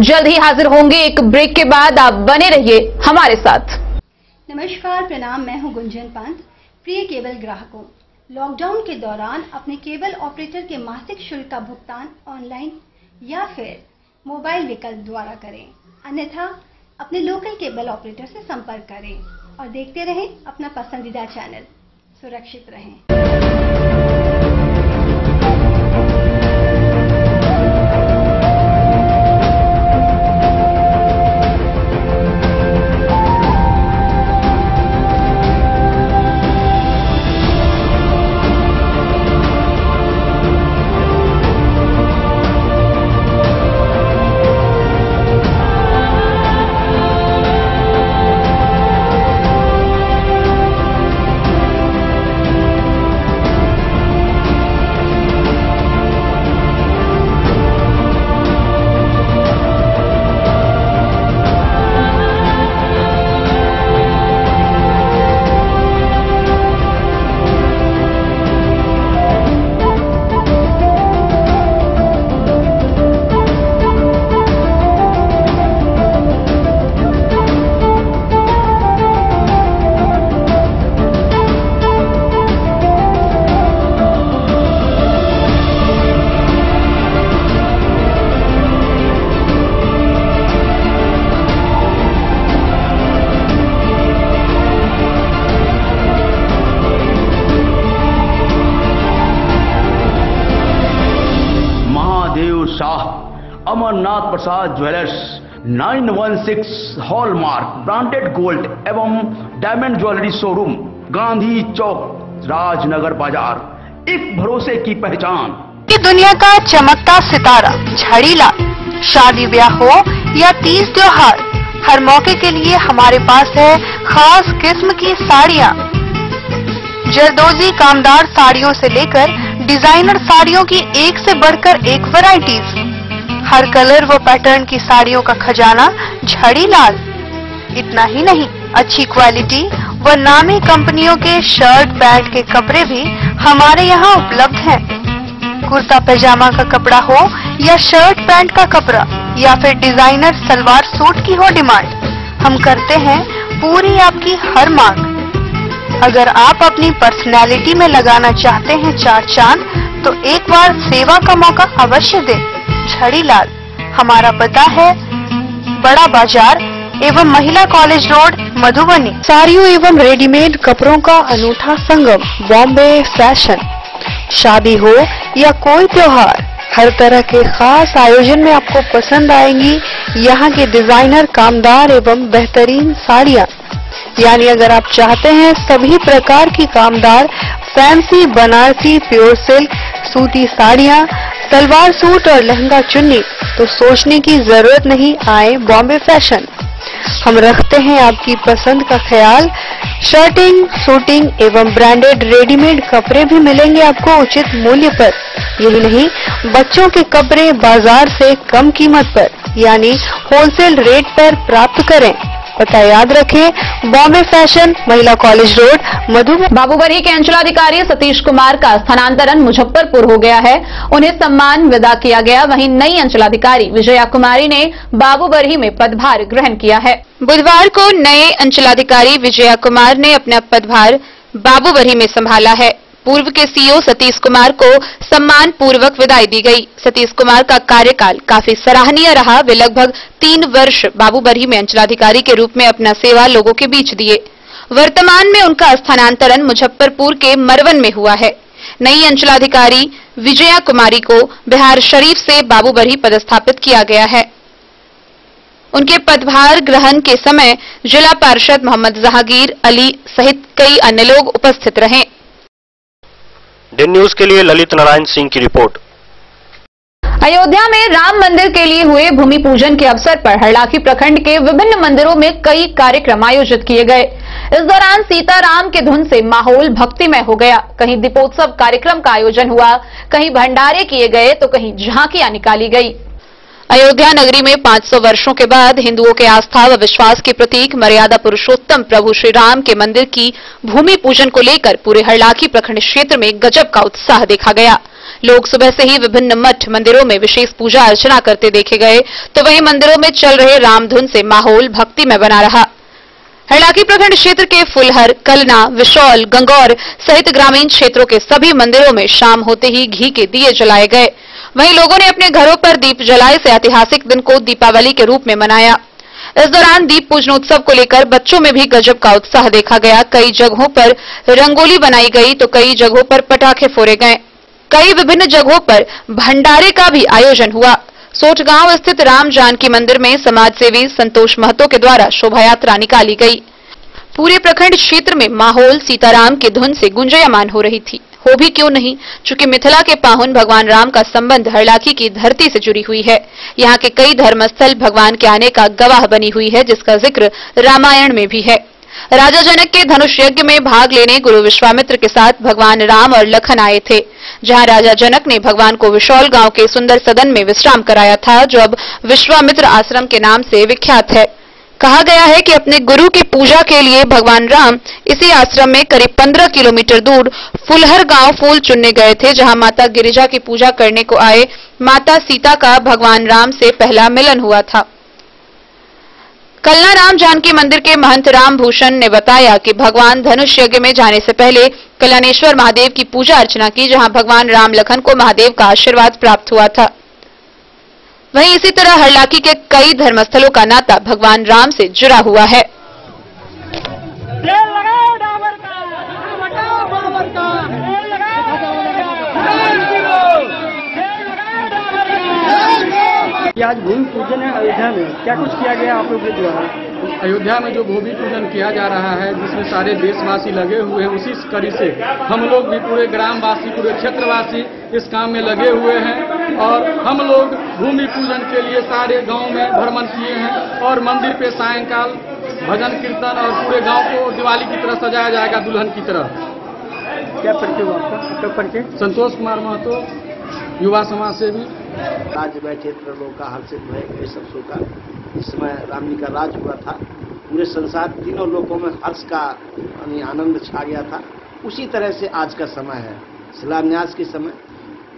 जल्द ही हाजिर होंगे एक ब्रेक के बाद। आप बने रहिए हमारे साथ।
नमस्कार, प्रणाम। मैं हूं गुंजन पंत। प्रिय केबल ग्राहकों, लॉकडाउन के दौरान अपने केबल ऑपरेटर के मासिक शुल्क का भुगतान ऑनलाइन या फिर मोबाइल विकल्प द्वारा करें, अन्यथा अपने लोकल केबल ऑपरेटर से संपर्क करें और देखते रहें अपना पसंदीदा चैनल। सुरक्षित रहें।
रामनाथ प्रसाद ज्वेलर्स 916 हॉलमार्क ब्रांडेड गोल्ड एवं डायमंड ज्वेलरी शोरूम, गांधी चौक, राजनगर बाजार, एक भरोसे की पहचान।
दुनिया का चमकता सितारा झाड़ीलाल। शादी ब्याह हो या तीज त्योहार, हर मौके के लिए हमारे पास है खास किस्म की साड़ियाँ। जरदोजी कामदार साड़ियों से लेकर डिजाइनर साड़ियों की एक से बढ़कर एक वैरायटीज, हर कलर व पैटर्न की साड़ियों का खजाना झाड़ीलाल। इतना ही नहीं, अच्छी क्वालिटी व नामी कंपनियों के शर्ट पैंट के कपड़े भी हमारे यहाँ उपलब्ध हैं। कुर्ता पैजामा का कपड़ा हो या शर्ट पैंट का कपड़ा या फिर डिजाइनर सलवार सूट की हो डिमांड, हम करते हैं पूरी आपकी हर मांग। अगर आप अपनी पर्सनैलिटी में लगाना चाहते हैं चार चांद, तो एक बार सेवा का मौका अवश्य दें। झाड़ीलाल, हमारा पता है बड़ा बाजार एवं महिला कॉलेज रोड, मधुबनी। साड़ियों एवं रेडीमेड कपड़ों का अनूठा संगम, बॉम्बे फैशन। शादी हो या कोई त्योहार, हर तरह के खास आयोजन में आपको पसंद आएंगी यहाँ के डिजाइनर कामदार एवं बेहतरीन साड़ियाँ। यानी अगर आप चाहते हैं सभी प्रकार की कामदार फैंसी बनारसी प्योर सिल्क सूती साड़ियाँ, सलवार सूट और लहंगा चुन्नी, तो सोचने की जरूरत नहीं, आए बॉम्बे फैशन। हम रखते हैं आपकी पसंद का ख्याल। शर्टिंग, सूटिंग एवं ब्रांडेड रेडीमेड कपड़े भी मिलेंगे आपको उचित मूल्य पर। यही नहीं, बच्चों के कपड़े बाजार से कम कीमत पर यानी होलसेल रेट पर प्राप्त करें। पता याद रखें, बॉम्बे फैशन, महिला कॉलेज रोड, मधुबनी।
बाबूबरही के अंचलाधिकारी सतीश कुमार का स्थानांतरण मुजफ्फरपुर हो गया है। उन्हें सम्मान विदा किया गया। वहीं नई अंचलाधिकारी विजया कुमारी ने बाबूबरही में पदभार ग्रहण किया है।
बुधवार को नए अंचलाधिकारी विजया कुमार ने अपना पदभार बाबूबरही में संभाला है। पूर्व के सीईओ सतीश कुमार को सम्मान पूर्वक विदाई दी गई। सतीश कुमार का कार्यकाल काफी सराहनीय रहा। वे लगभग 3 वर्ष बाबूबरही में अंचलाधिकारी के रूप में अपना सेवा लोगों के बीच दिए। वर्तमान में उनका स्थानांतरण मुजफ्फरपुर के मरवन में हुआ है। नई अंचलाधिकारी विजया कुमारी को बिहार शरीफ से बाबूबरही पदस्थापित किया गया है। उनके पदभार ग्रहण के समय जिला पार्षद मोहम्मद जहांगीर अली सहित कई अन्य लोग उपस्थित रहे।
दिन न्यूज के लिए ललित नारायण सिंह की रिपोर्ट।
अयोध्या में राम मंदिर के लिए हुए भूमि पूजन के अवसर पर हरलाखी प्रखंड के विभिन्न मंदिरों में कई कार्यक्रम आयोजित किए गए। इस दौरान सीताराम के धुन से माहौल भक्तिमय हो गया। कहीं दीपोत्सव कार्यक्रम का आयोजन हुआ, कहीं भंडारे किए गए तो कहीं झांकियां निकाली गई।
अयोध्या नगरी में 500 वर्षों के बाद हिंदुओं के आस्था व विश्वास के प्रतीक मर्यादा पुरुषोत्तम प्रभु श्री राम के मंदिर की भूमि पूजन को लेकर पूरे हरलाखी प्रखंड क्षेत्र में गजब का उत्साह देखा गया। लोग सुबह से ही विभिन्न मठ मंदिरों में विशेष पूजा अर्चना करते देखे गए, तो वहीं मंदिरों में चल रहे रामधुन से माहौल भक्तिमय बना रहा। हरलाखी प्रखंड क्षेत्र के फुलहर, कलना, विशौल, गंगौर सहित ग्रामीण क्षेत्रों के सभी मंदिरों में शाम होते ही घी के दिए जलाए गए। वहीं लोगों ने अपने घरों पर दीप जलाए से ऐतिहासिक दिन को दीपावली के रूप में मनाया। इस दौरान दीप पूजनोत्सव को लेकर बच्चों में भी गजब का उत्साह देखा गया। कई जगहों पर रंगोली बनाई गई तो कई जगहों पर पटाखे फोड़े गए। कई विभिन्न जगहों पर भंडारे का भी आयोजन हुआ। सोच गांव स्थित राम जानकी मंदिर में समाजसेवी संतोष महतो के द्वारा शोभा यात्रा निकाली गई। पूरे प्रखंड क्षेत्र में माहौल सीताराम की धुन से गुंजयमान हो रही थी। हो भी क्यों नहीं, चूंकि मिथिला के पाहुन भगवान राम का संबंध हरलाखी की धरती से जुड़ी हुई है। यहाँ के कई धर्मस्थल भगवान के आने का गवाह बनी हुई है, जिसका जिक्र रामायण में भी है। राजा जनक के धनुष यज्ञ में भाग लेने गुरु विश्वामित्र के साथ भगवान राम और लखन आए थे, जहां राजा जनक ने भगवान को विशौल गांव के सुंदर सदन में विश्राम कराया था, जो अब विश्वामित्र आश्रम के नाम से विख्यात है। कहा गया है कि अपने गुरु की पूजा के लिए भगवान राम इसी आश्रम में करीब 15 किलोमीटर दूर फुलहर गांव फूल चुनने गए थे, जहां माता गिरिजा की पूजा करने को आए माता सीता का भगवान राम से पहला मिलन हुआ था। कलना राम जानकी मंदिर के महंत राम भूषण ने बताया कि भगवान धनुष यज्ञ में जाने से पहले कल्याणेश्वर महादेव की पूजा अर्चना की, जहां भगवान राम लखन को महादेव का आशीर्वाद प्राप्त हुआ था। वहीं इसी तरह हरलाखी के कई धर्मस्थलों का नाता भगवान राम से जुड़ा हुआ है।
आज भूमि पूजन है अयोध्या में, क्या कुछ किया गया आप लोग के द्वारा?
अयोध्या में जो भूमि पूजन किया जा रहा है, जिसमें सारे देशवासी लगे हुए हैं, उसी कड़ी से हम लोग भी पूरे ग्रामवासी, पूरे क्षेत्रवासी इस काम में लगे हुए हैं। और हम लोग भूमि पूजन के लिए सारे गांव में भ्रमण किए हैं और मंदिर पे सायंकाल भजन कीर्तन और पूरे गांव को दिवाली की तरह सजाया जाएगा, दुल्हन की तरह।
क्या परिचय हुआ आपका? परिचय
संतोष कुमार महतो, युवा समाज सेवी।
राज वह क्षेत्र लोग का हर्षित भय ये सब शोका। इस समय राम जी का राज हुआ था, पूरे संसार तीनों लोगों में हर्ष का आनंद छा गया था। उसी तरह से आज का समय है, शिलान्यास के समय,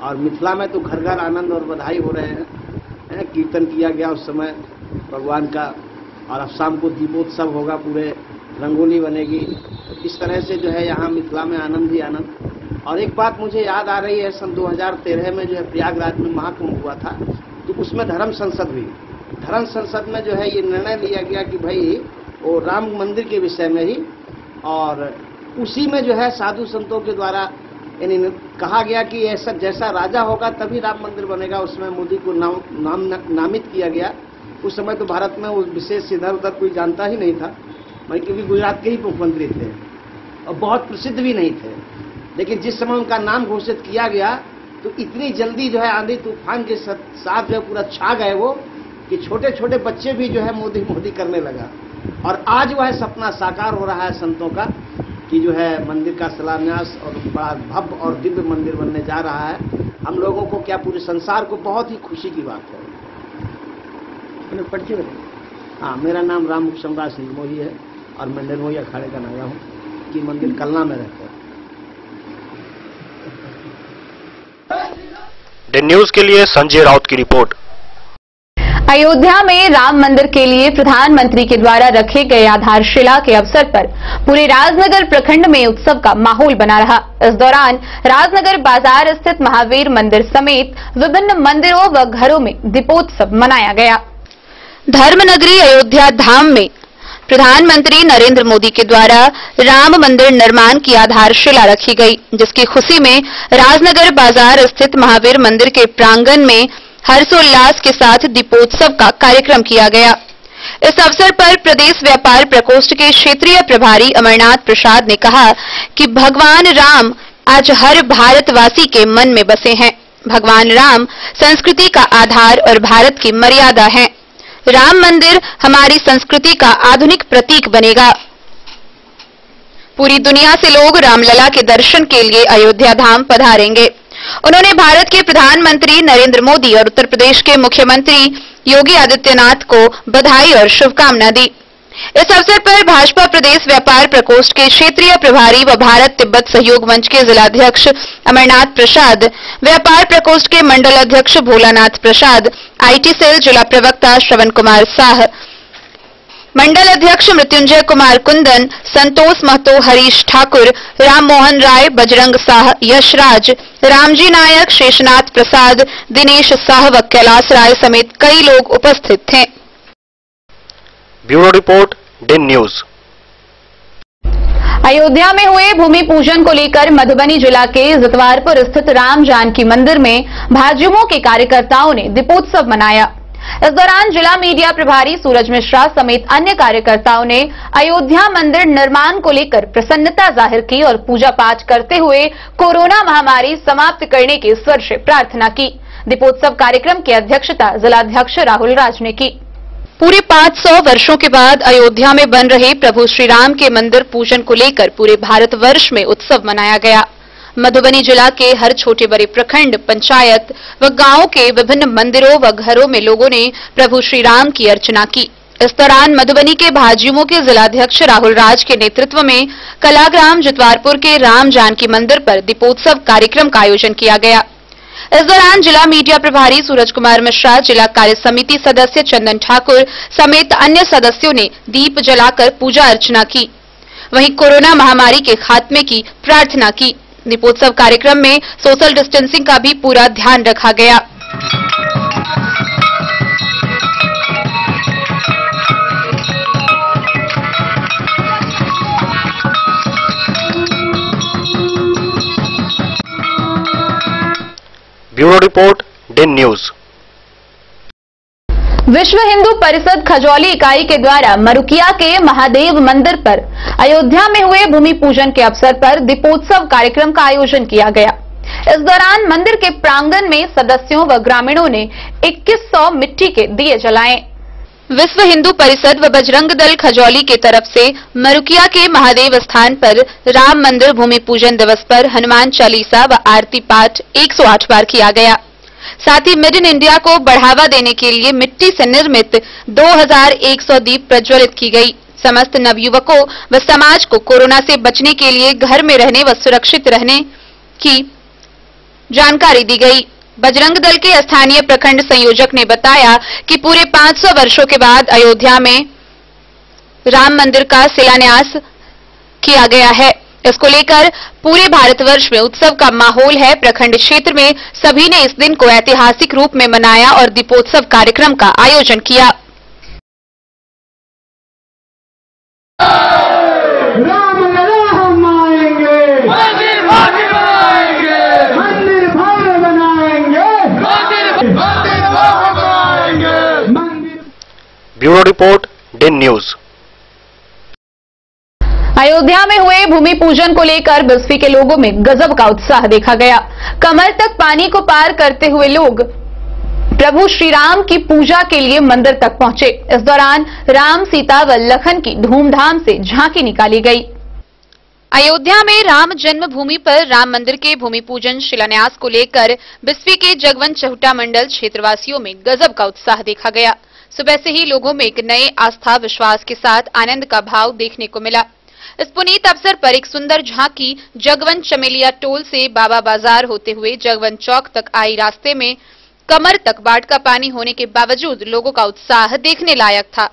और मिथिला में तो घर घर आनंद और बधाई हो रहे हैं। कीर्तन किया गया उस समय भगवान का, और अब शाम को दीपोत्सव होगा, पूरे रंगोली बनेगी। इस तरह से जो है यहाँ मिथिला में आनंद ही आनंद। और एक बात मुझे याद आ रही है, सन 2013 में जो है प्रयागराज में महाकुंभ हुआ था, तो उसमें धर्म संसद हुई। धर्म संसद में जो है ये निर्णय लिया गया कि भाई वो राम मंदिर के विषय में ही, और उसी में जो है साधु संतों के द्वारा यानी कहा गया कि ऐसा जैसा राजा होगा तभी राम मंदिर बनेगा। उसमें मोदी को नामित किया गया। उस समय तो भारत में उस विशेष इधर उधर कोई जानता ही नहीं था, मैं क्योंकि गुजरात के ही मुख्यमंत्री थे और बहुत प्रसिद्ध भी नहीं थे। लेकिन जिस समय उनका नाम घोषित किया गया तो इतनी जल्दी जो है आंधी तूफान के साथ जो है पूरा छा गए वो, कि छोटे छोटे बच्चे भी जो है मोदी मोदी करने लगा। और आज वह सपना साकार हो रहा है संतों का कि जो है मंदिर का शिलान्यास और बड़ा भव्य और दिव्य मंदिर बनने जा रहा है। हम लोगों को क्या पूरे संसार को बहुत ही खुशी की बात है। हाँ, मेरा नाम राम मुक्तमदास निर्मोही है और मैं निर्मोही अखाड़े का नाया हूँ कि मंदिर कलना में रहता है।
डे न्यूज के लिए संजय राउत की रिपोर्ट।
अयोध्या में राम मंदिर के लिए प्रधानमंत्री के द्वारा रखे गए आधारशिला के अवसर पर पूरे राजनगर प्रखंड में उत्सव का माहौल बना रहा। इस दौरान राजनगर बाजार स्थित महावीर मंदिर समेत विभिन्न मंदिरों व घरों में दीपोत्सव मनाया गया।
धर्मनगरी अयोध्या धाम में प्रधानमंत्री नरेंद्र मोदी के द्वारा राम मंदिर निर्माण की आधारशिला रखी गई, जिसकी खुशी में राजनगर बाजार स्थित महावीर मंदिर के प्रांगण में हर्षोल्लास के साथ दीपोत्सव का कार्यक्रम किया गया। इस अवसर पर प्रदेश व्यापार प्रकोष्ठ के क्षेत्रीय प्रभारी अमरनाथ प्रसाद ने कहा कि भगवान राम आज हर भारतवासी के मन में बसे हैं। भगवान राम संस्कृति का आधार और भारत की मर्यादा है। राम मंदिर हमारी संस्कृति का आधुनिक प्रतीक बनेगा। पूरी दुनिया से लोग रामलला के दर्शन के लिए अयोध्या धाम पधारेंगे। उन्होंने भारत के प्रधानमंत्री नरेंद्र मोदी और उत्तर प्रदेश के मुख्यमंत्री योगी आदित्यनाथ को बधाई और शुभकामना दी। इस अवसर पर भाजपा प्रदेश व्यापार प्रकोष्ठ के क्षेत्रीय प्रभारी व भारत तिब्बत सहयोग मंच के जिलाध्यक्ष अमरनाथ प्रसाद, व्यापार प्रकोष्ठ के मंडल अध्यक्ष भोलानाथ प्रसाद, आईटी सेल जिला प्रवक्ता श्रवण कुमार शाह, मंडल अध्यक्ष मृत्युंजय कुमार कुंदन, संतोष महतो, हरीश ठाकुर, राम मोहन राय, बजरंग शाह, यशराज, रामजी नायक, शेषनाथ प्रसाद, दिनेश शाह व कैलाश राय समेत कई लोग उपस्थित थे।
Bureau report, day news.
Ayodhya में हुए भूमि पूजन को लेकर मधुबनी जिला के जितवारपुर स्थित राम जानकी मंदिर में भाजयुमो के कार्यकर्ताओं ने दीपोत्सव मनाया। इस दौरान जिला मीडिया प्रभारी सूरज मिश्रा समेत अन्य कार्यकर्ताओं ने अयोध्या मंदिर निर्माण को लेकर प्रसन्नता जाहिर की और पूजा पाठ करते हुए कोरोना महामारी समाप्त करने के स्वर से प्रार्थना की। दीपोत्सव कार्यक्रम की अध्यक्षता जिलाध्यक्ष राहुल राज ने की।
पूरे 500 वर्षों के बाद अयोध्या में बन रहे प्रभु श्री राम के मंदिर पूजन को लेकर पूरे भारतवर्ष में उत्सव मनाया गया। मधुबनी जिला के हर छोटे बड़े प्रखंड, पंचायत व गांव के विभिन्न मंदिरों व घरों में लोगों ने प्रभु श्री राम की अर्चना की। इस दौरान मधुबनी के भाजयुमो के जिलाध्यक्ष राहुल राज के नेतृत्व में कलाग्राम जितवारपुर के राम जानकी मंदिर पर दीपोत्सव कार्यक्रम का आयोजन किया गया। इस दौरान जिला मीडिया प्रभारी सूरज कुमार मिश्रा, जिला कार्य समिति सदस्य चंदन ठाकुर समेत अन्य सदस्यों ने दीप जलाकर पूजा अर्चना की। वहीं कोरोना महामारी के खात्मे की प्रार्थना की। दीपोत्सव कार्यक्रम में सोशल डिस्टेंसिंग का भी पूरा ध्यान रखा गया।
Bureau report, day news.
विश्व हिंदू परिषद खजौली इकाई के द्वारा मरुकिया के महादेव मंदिर पर अयोध्या में हुए भूमि पूजन के अवसर पर दीपोत्सव कार्यक्रम का आयोजन किया गया। इस दौरान मंदिर के प्रांगण में सदस्यों व ग्रामीणों ने 2100 मिट्टी के दिए जलाए।
विश्व हिंदू परिषद व बजरंग दल खजौली की तरफ से मरुकिया के महादेव स्थान पर राम मंदिर भूमि पूजन दिवस पर हनुमान चालीसा व आरती पाठ 108 बार किया गया। साथ ही मेड इन इंडिया को बढ़ावा देने के लिए मिट्टी से निर्मित 2100 दीप प्रज्वलित की गई। समस्त नवयुवकों व समाज को कोरोना से बचने के लिए घर में रहने व सुरक्षित रहने की जानकारी दी गई। बजरंग दल के स्थानीय प्रखंड संयोजक ने बताया कि पूरे 500 वर्षों के बाद अयोध्या में राम मंदिर का शिलान्यास किया गया है। इसको लेकर पूरे भारतवर्ष में उत्सव का माहौल है। प्रखंड क्षेत्र में सभी ने इस दिन को ऐतिहासिक रूप में मनाया और दीपोत्सव कार्यक्रम का आयोजन किया।
Bureau report Den News.
Ayodhya में हुए भूमि पूजन को लेकर बस्ती के लोगों में गजब का उत्साह देखा गया। कमर तक पानी को पार करते हुए लोग प्रभु श्री राम की पूजा के लिए मंदिर तक पहुंचे। इस दौरान राम, सीता व लखन की धूमधाम से झांकी निकाली गई।
अयोध्या में राम जन्मभूमि पर राम मंदिर के भूमि पूजन शिलान्यास को लेकर बिस्फी के जगवंत चहुटा मंडल क्षेत्रवासियों में गजब का उत्साह देखा गया। सुबह से ही लोगों में एक नए आस्था विश्वास के साथ आनंद का भाव देखने को मिला। इस पुनीत अवसर पर एक सुंदर झांकी जगवंत चमेलिया टोल से बाबा बाजार होते हुए जगवंत चौक तक आई। रास्ते में कमर तक बाढ़ का पानी होने के बावजूद लोगों का उत्साह देखने लायक था।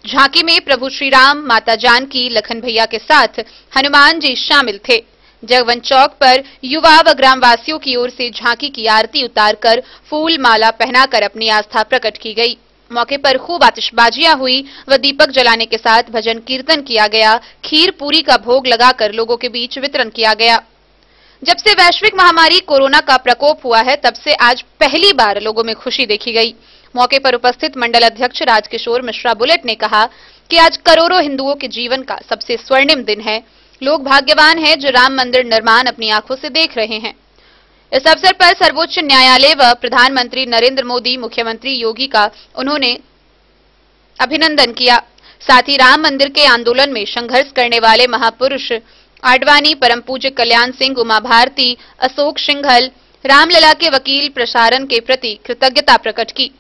झांकी में प्रभु श्री राम, माता जानकी, लखन भैया के साथ हनुमान जी शामिल थे। जगवंत चौक पर युवा व ग्रामवासियों की ओर से झांकी की आरती उतारकर फूल माला पहनाकर अपनी आस्था प्रकट की गई। मौके पर खूब आतिशबाजियां हुई व दीपक जलाने के साथ भजन कीर्तन किया गया। खीर पूरी का भोग लगाकर लोगों के बीच वितरण किया गया। जब से वैश्विक महामारी कोरोना का प्रकोप हुआ है तब से आज पहली बार लोगों में खुशी देखी गई। मौके पर उपस्थित मंडल अध्यक्ष राजकिशोर मिश्रा बुलेट ने कहा कि आज करोड़ों हिंदुओं के जीवन का सबसे स्वर्णिम दिन है। लोग भाग्यवान हैं जो राम मंदिर निर्माण अपनी आंखों से देख रहे हैं। इस अवसर पर सर्वोच्च न्यायालय व प्रधानमंत्री नरेंद्र मोदी, मुख्यमंत्री योगी का उन्होंने अभिनंदन किया। साथ ही राम मंदिर के आंदोलन में संघर्ष करने वाले महापुरुष आडवाणी, परम पूज्य कल्याण सिंह, उमा भारती, अशोक सिंघल, रामलला के वकील प्रसारण के प्रति कृतज्ञता प्रकट की।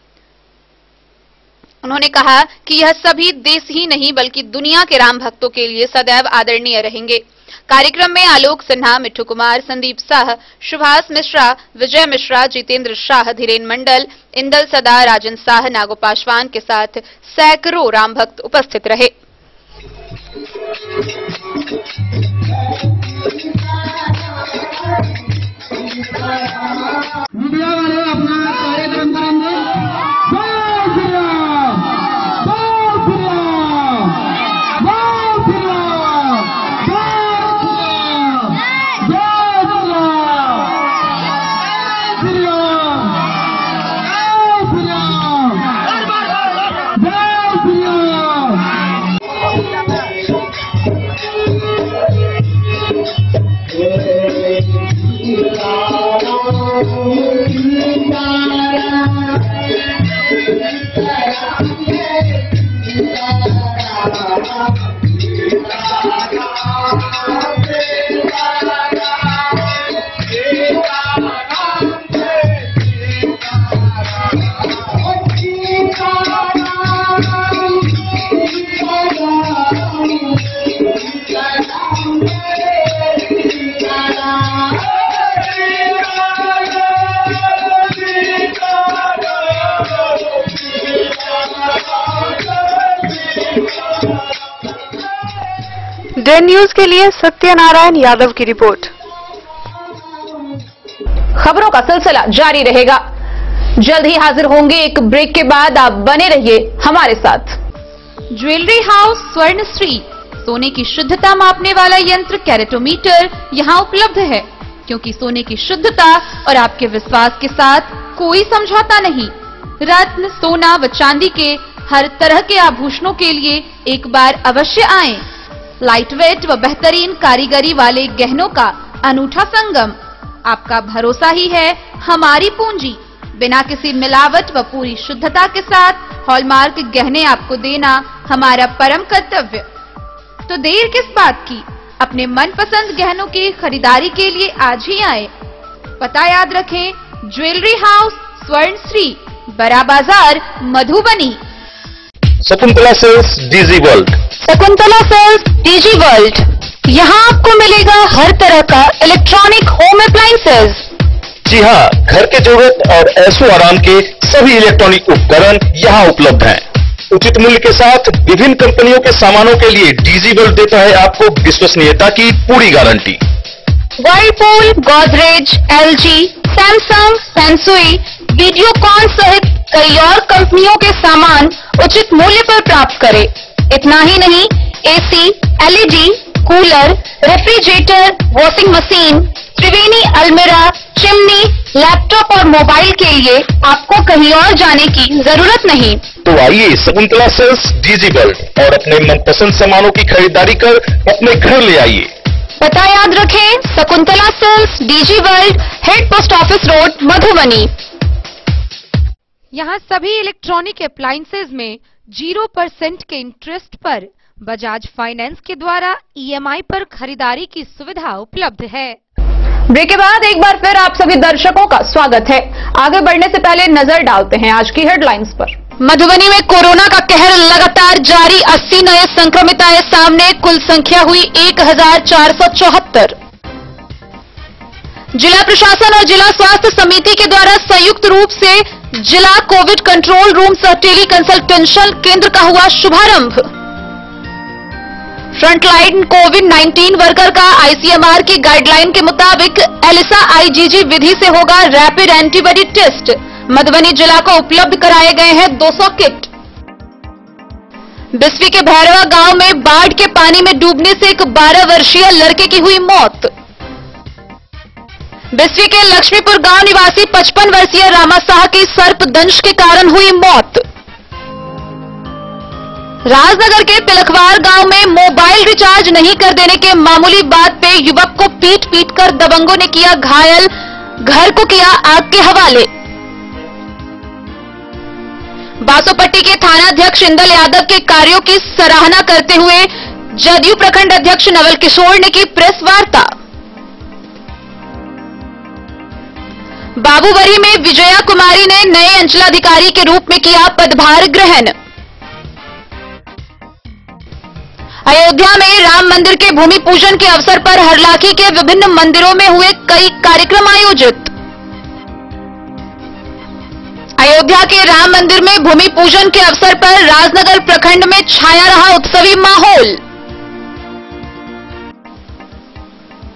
उन्होंने कहा कि यह सभी देश ही नहीं बल्कि दुनिया के राम भक्तों के लिए सदैव आदरणीय रहेंगे। कार्यक्रम में आलोक सिन्हा, मिठू कुमार, संदीप शाह, सुभाष मिश्रा, विजय मिश्रा, जितेंद्र शाह, धीरेन मंडल, इंदल सदा, राजन शाह, नागो पासवान के साथ सैकड़ों राम भक्त उपस्थित रहे।
डेन न्यूज के लिए सत्यनारायण यादव की रिपोर्ट।
खबरों का सिलसिला जारी रहेगा। जल्द ही हाजिर होंगे एक ब्रेक के बाद। आप बने रहिए हमारे साथ।
ज्वेलरी हाउस स्वर्ण श्री, सोने की शुद्धता मापने वाला यंत्र कैरेटोमीटर यहाँ उपलब्ध है, क्योंकि सोने की शुद्धता और आपके विश्वास के साथ कोई समझौता नहीं।
रत्न, सोना व चांदी के हर तरह के आभूषणों के लिए एक बार अवश्य आएं। लाइट वेट व बेहतरीन कारीगरी वाले गहनों का अनूठा संगम। आपका भरोसा ही है हमारी पूंजी। बिना किसी मिलावट व पूरी शुद्धता के साथ हॉलमार्क गहने आपको देना हमारा परम कर्तव्य। तो देर किस बात की, अपने मनपसंद गहनों की खरीदारी के लिए आज ही आए। पता याद रखें, ज्वेलरी हाउस स्वर्ण Shri, Bada Bazaar, Madhubani.
Shakuntala sales DG World.
Shakuntala sales DG World, यहाँ आपको मिलेगा हर तरह का इलेक्ट्रॉनिक होम अप्लायंसेज।
जी हाँ, घर के जरूरत और ऐशो आराम के सभी इलेक्ट्रॉनिक उपकरण यहाँ उपलब्ध हैं। उचित मूल्य के साथ विभिन्न कंपनियों के सामानों के लिए डीजी वर्ल्ड देता है आपको विश्वसनीयता की पूरी गारंटी।
Whirlpool, Godrej, LG, Samsung, Sansui, Videocon सहित कई और कंपनियों के सामान उचित मूल्य पर प्राप्त करें। इतना ही नहीं, AC, LED, cooler, refrigerator, washing machine, Triveni अलमीरा, चिमनी, लैपटॉप और मोबाइल के लिए आपको कहीं और जाने की जरूरत नहीं।
तो आइए शकुंतला सेल्स डीजी वर्ल्ड और अपने मनपसंद सामानों की खरीदारी कर अपने घर ले आइए।
पता याद रखें, Shakuntala sales DG World, head post office road, Madhubani.
यहाँ सभी इलेक्ट्रॉनिक अप्लायंसेज में 0% के इंटरेस्ट पर बजाज फाइनेंस के द्वारा ईएमआई पर खरीदारी की सुविधा उपलब्ध है। ब्रेक के बाद एक बार फिर आप सभी दर्शकों का स्वागत है। आगे बढ़ने से पहले नजर डालते हैं आज की हेडलाइंस पर।
मधुबनी में कोरोना का कहर लगातार जारी, 80 नए संक्रमित आए सामने, कुल संख्या हुई 1474। जिला प्रशासन और जिला स्वास्थ्य समिति के द्वारा संयुक्त रूप से जिला कोविड कंट्रोल रूम सह टेली कंसल्टेशन केंद्र का हुआ शुभारंभ। फ्रंटलाइन कोविड-19 वर्कर का आईसीएमआर की गाइडलाइन के मुताबिक एलिसा आईजीजी विधि से होगा रैपिड एंटीबॉडी टेस्ट। मधुबनी जिला को उपलब्ध कराए गए हैं 200 किट। बिस्फी के भैरवा गांव में बाढ़ के पानी में डूबने से एक 12 वर्षीय लड़के की हुई मौत। बिस्फी के लक्ष्मीपुर गांव निवासी 55 वर्षीय रामा शाह की सर्पदंश के कारण हुई मौत। राजनगर के तिलकवार गांव में मोबाइल रिचार्ज नहीं कर देने के मामूली बात पे युवक को पीट पीट कर दबंगों ने किया घायल, घर को किया आग के हवाले। बासोपट्टी के थानाध्यक्ष इंदल यादव के कार्यों की सराहना करते हुए जदयू प्रखंड अध्यक्ष नवल किशोर ने की प्रेस वार्ता। बाबूवरी में विजया कुमारी ने नए अंचलाधिकारी के रूप में किया पदभार ग्रहण। अयोध्या में राम मंदिर के भूमि पूजन के अवसर पर हरलाखी के विभिन्न मंदिरों में हुए कई कार्यक्रम आयोजित। अयोध्या के राम मंदिर में भूमि पूजन के अवसर पर राजनगर प्रखंड में छाया रहा उत्सवी माहौल।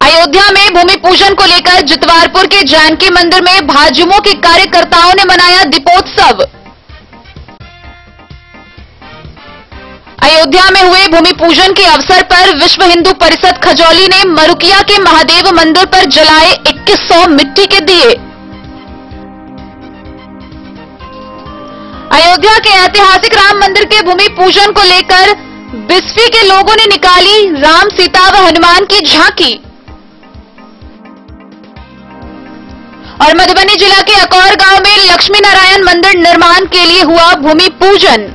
अयोध्या में भूमि पूजन को लेकर जितवारपुर के जानकी मंदिर में भाजयुमो के कार्यकर्ताओं ने मनाया दीपोत्सव। अयोध्या में हुए भूमि पूजन के अवसर पर विश्व हिंदू परिषद खजौली ने मरुकिया के महादेव मंदिर पर जलाए 2100 मिट्टी के दिए। अयोध्या के ऐतिहासिक राम मंदिर के भूमि पूजन को लेकर बिस्फी के लोगों ने निकाली राम, सीता व हनुमान की झांकी। और मधुबनी जिला के अकौर गांव में लक्ष्मी नारायण मंदिर निर्माण के लिए हुआ भूमि पूजन।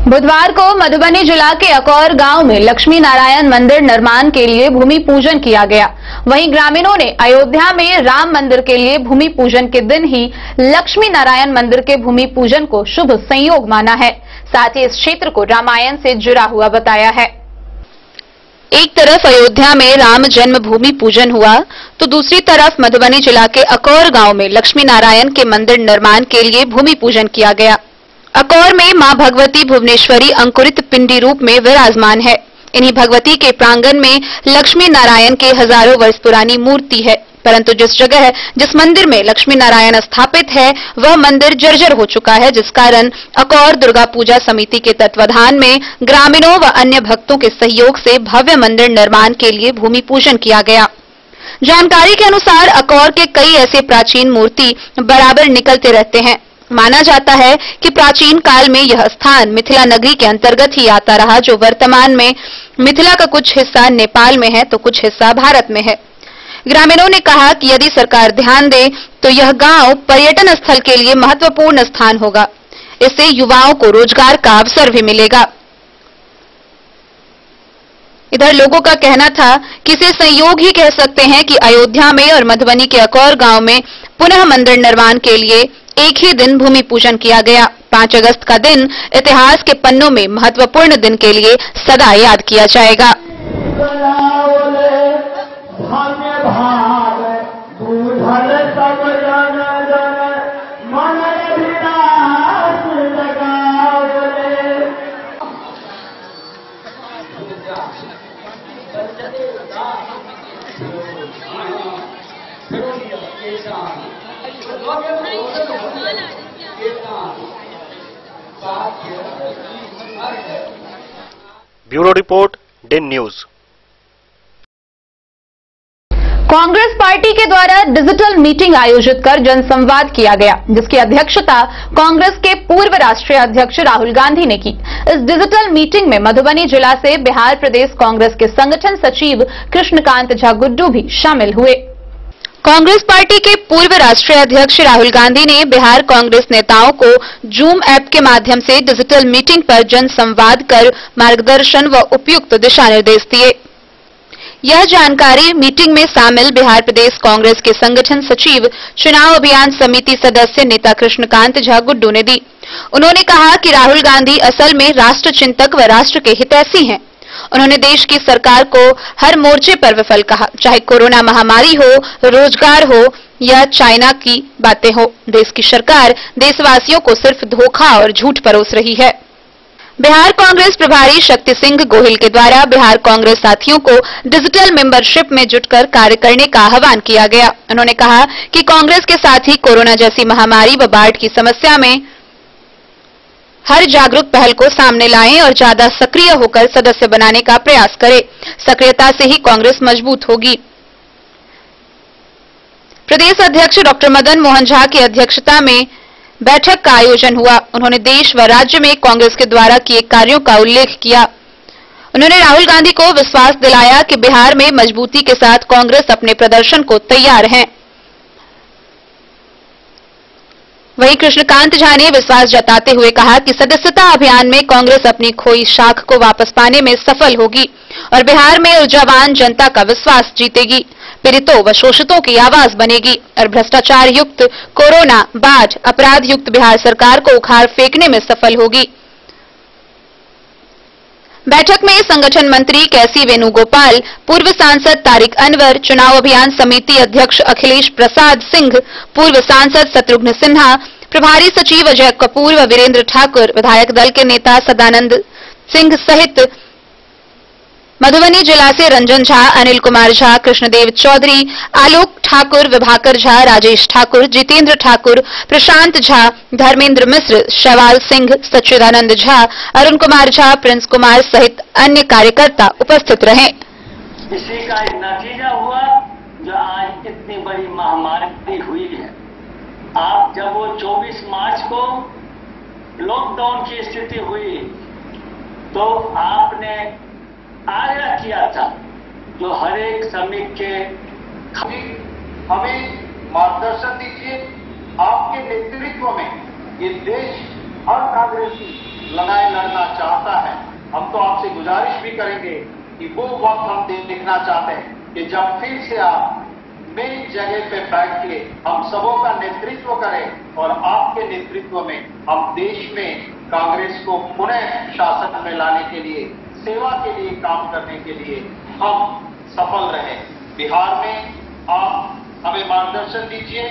बुधवार को मधुबनी जिला के अकौर गांव में लक्ष्मी नारायण मंदिर निर्माण के लिए भूमि पूजन किया गया। वहीं ग्रामीणों ने अयोध्या में राम मंदिर के लिए भूमि पूजन के दिन ही लक्ष्मी नारायण मंदिर के भूमि पूजन को शुभ संयोग माना है। साथ ही इस क्षेत्र को रामायण से जुड़ा हुआ बताया है। एक तरफ अयोध्या में राम जन्मभूमि पूजन हुआ तो दूसरी तरफ मधुबनी जिला के अकौर गांव में लक्ष्मी नारायण के मंदिर निर्माण के लिए भूमि पूजन किया गया। अकौर में मां भगवती भुवनेश्वरी अंकुरित पिंडी रूप में विराजमान है। इन्हीं भगवती के प्रांगण में लक्ष्मी नारायण के हजारों वर्ष पुरानी मूर्ति है, परंतु जिस मंदिर में लक्ष्मी नारायण स्थापित है वह मंदिर जर्जर हो चुका है, जिस कारण अकौर दुर्गा पूजा समिति के तत्वाधान में ग्रामीणों व अन्य भक्तों के सहयोग से भव्य मंदिर निर्माण के लिए भूमि पूजन किया गया। जानकारी के अनुसार अकौर के कई ऐसे प्राचीन मूर्ति बराबर निकलते रहते हैं। माना जाता है कि प्राचीन काल में यह स्थान मिथिला नगरी के अंतर्गत ही आता रहा, जो वर्तमान में मिथिला का कुछ हिस्सा नेपाल में है तो कुछ हिस्सा भारत में है। ग्रामीणों ने कहा कि यदि सरकार ध्यान दे तो यह गांव पर्यटन स्थल के लिए महत्वपूर्ण स्थान होगा। इससे युवाओं को रोजगार का अवसर भी मिलेगा। इधर लोगों का कहना था कि इसे संयोग ही कह सकते हैं कि अयोध्या में और मधुबनी के अकौर गांव में पुनः मंदिर निर्माण के लिए एक ही दिन भूमि पूजन किया गया। 5 अगस्त का दिन इतिहास के पन्नों में महत्वपूर्ण दिन के लिए सदा याद किया जाएगा।
Bureau report Den News.
Congress party के द्वारा डिजिटल मीटिंग आयोजित कर जनसंवाद किया गया, जिसकी अध्यक्षता कांग्रेस के पूर्व राष्ट्रीय अध्यक्ष राहुल गांधी ने की। इस डिजिटल मीटिंग में मधुबनी जिला से बिहार प्रदेश कांग्रेस के संगठन सचिव कृष्णकांत झा गुड्डू भी शामिल हुए।
कांग्रेस पार्टी के पूर्व राष्ट्रीय अध्यक्ष राहुल गांधी ने बिहार कांग्रेस नेताओं को जूम ऐप के माध्यम से डिजिटल मीटिंग पर जनसंवाद कर मार्गदर्शन व उपयुक्त दिशा निर्देश दिए। यह जानकारी मीटिंग में शामिल बिहार प्रदेश कांग्रेस के संगठन सचिव, चुनाव अभियान समिति सदस्य नेता कृष्णकांत झा गुड्डू ने दी। उन्होंने कहा कि राहुल गांधी असल में राष्ट्र चिंतक व राष्ट्र के हितैषी हैं। उन्होंने देश की सरकार को हर मोर्चे पर विफल कहा, चाहे कोरोना महामारी हो, रोजगार हो या चाइना की बातें हो। देश की सरकार देशवासियों को सिर्फ धोखा और झूठ परोस रही है। बिहार कांग्रेस प्रभारी शक्ति सिंह गोहिल के द्वारा बिहार कांग्रेस साथियों को डिजिटल मेंबरशिप में जुटकर कार्य करने का आह्वान किया गया। उन्होंने कहा कि कांग्रेस के साथ ही कोरोना जैसी महामारी व बाढ़ की समस्या में हर जागरूक पहल को सामने लाएं और ज्यादा सक्रिय होकर सदस्य बनाने का प्रयास करें। सक्रियता से ही कांग्रेस मजबूत होगी। प्रदेश अध्यक्ष डॉक्टर मदन मोहन झा की अध्यक्षता में बैठक का आयोजन हुआ। उन्होंने देश व राज्य में कांग्रेस के द्वारा किए कार्यों का उल्लेख किया। उन्होंने राहुल गांधी को विश्वास दिलाया कि बिहार में मजबूती के साथ कांग्रेस अपने प्रदर्शन को तैयार है। वहीं कृष्णकांत झा ने विश्वास जताते हुए कहा कि सदस्यता अभियान में कांग्रेस अपनी खोई शाख को वापस पाने में सफल होगी और बिहार में ऊर्जावान जनता का विश्वास जीतेगी, पीड़ितों व शोषितों की आवाज बनेगी और भ्रष्टाचार युक्त, कोरोना, बाढ़, अपराध युक्त बिहार सरकार को उखाड़ फेंकने में सफल होगी। बैठक में संगठन मंत्री कैसी वेणुगोपाल, पूर्व सांसद तारिक अनवर, चुनाव अभियान समिति अध्यक्ष अखिलेश प्रसाद सिंह, पूर्व सांसद शत्रुघ्न सिन्हा, प्रभारी सचिव अजय कपूर व वीरेंद्र ठाकुर, विधायक दल के नेता सदानंद सिंह सहित मधुबनी जिला से रंजन झा, अनिल कुमार झा, कृष्णदेव चौधरी, आलोक ठाकुर, विभाकर झा, राजेश ठाकुर, जितेंद्र ठाकुर, प्रशांत झा, धर्मेंद्र मिश्र, शैवाल सिंह, सच्चिदानंद झा, अरुण कुमार झा, प्रिंस कुमार सहित अन्य कार्यकर्ता उपस्थित रहे।
इसी का एक नतीजा हुआ जो आज इतनी बड़ी महामारी हुई है। आप जब वो 24 मार्च को लॉकडाउन की स्थिति हुई तो आपने आग्रह किया था जो हर एक श्रमिक के
हमें मार्गदर्शन दीजिए। आपके नेतृत्व में ये देश हर कांग्रेसी लड़ाई लड़ना चाहता है। हम तो आपसे गुजारिश भी करेंगे कि वो वक्त हम देखना चाहते हैं कि जब फिर से आप मेन जगह पे बैठ के हम सबों का नेतृत्व करें और आपके नेतृत्व में हम देश में कांग्रेस को पुनः शासन में लाने के लिए, सेवा के लिए काम करने के लिए हम सफल रहे। बिहार में आप हमें मार्गदर्शन दीजिए।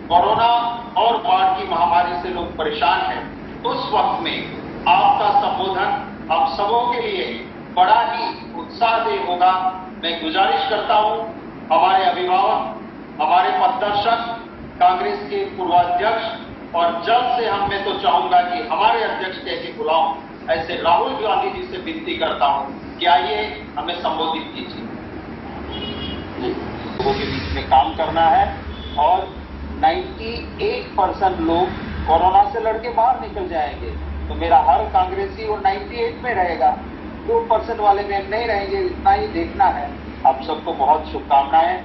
कोरोना और बाढ़ की महामारी से लोग परेशान हैं। उस वक्त में आपका संबोधन हम सबों के लिए बड़ा ही उत्साहदेह होगा। मैं गुजारिश करता हूं हमारे अभिभावक, हमारे पथदर्शक, कांग्रेस के पूर्वाध्यक्ष और जल्द से मैं तो चाहूंगा कि हमारे अध्यक्ष कैसे बुलाऊं, ऐसे राहुल गांधी जी से विनती करता हूं कि आइए हमें संबोधित कीजिए। लोगों के बीच में काम करना है और 98% लोग कोरोना से लड़के बाहर निकल जाएंगे। तो मेरा हर कांग्रेसी वो 98 में रहेगा, 2% वाले में नहीं रहेंगे, इतना ही देखना है। आप सबको बहुत शुभकामनाएं।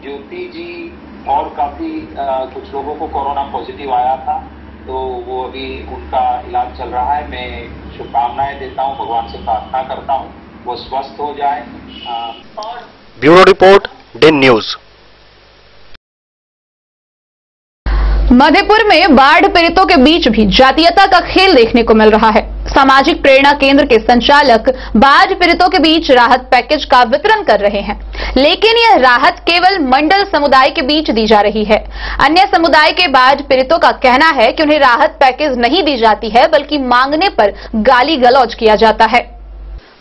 ज्योति जी और काफी कुछ लोगों को कोरोना पॉजिटिव आया था, तो वो अभी उनका इलाज चल रहा है। मैं शुभकामनाएं देता हूं, भगवान से प्रार्थना करता हूं वो स्वस्थ हो जाए।
Bureau report, Den news.
Madhepur में बाढ़ पीड़ितों के बीच भी जातीयता का खेल देखने को मिल रहा है। सामाजिक प्रेरणा केंद्र के संचालक बाढ़ पीड़ितों के बीच राहत पैकेज का वितरण कर रहे हैं, लेकिन यह राहत केवल मंडल समुदाय के बीच दी जा रही है। अन्य समुदाय के बाढ़ पीड़ितों का कहना है कि उन्हें राहत पैकेज नहीं दी जाती है, बल्कि मांगने पर गाली गलौज किया जाता है।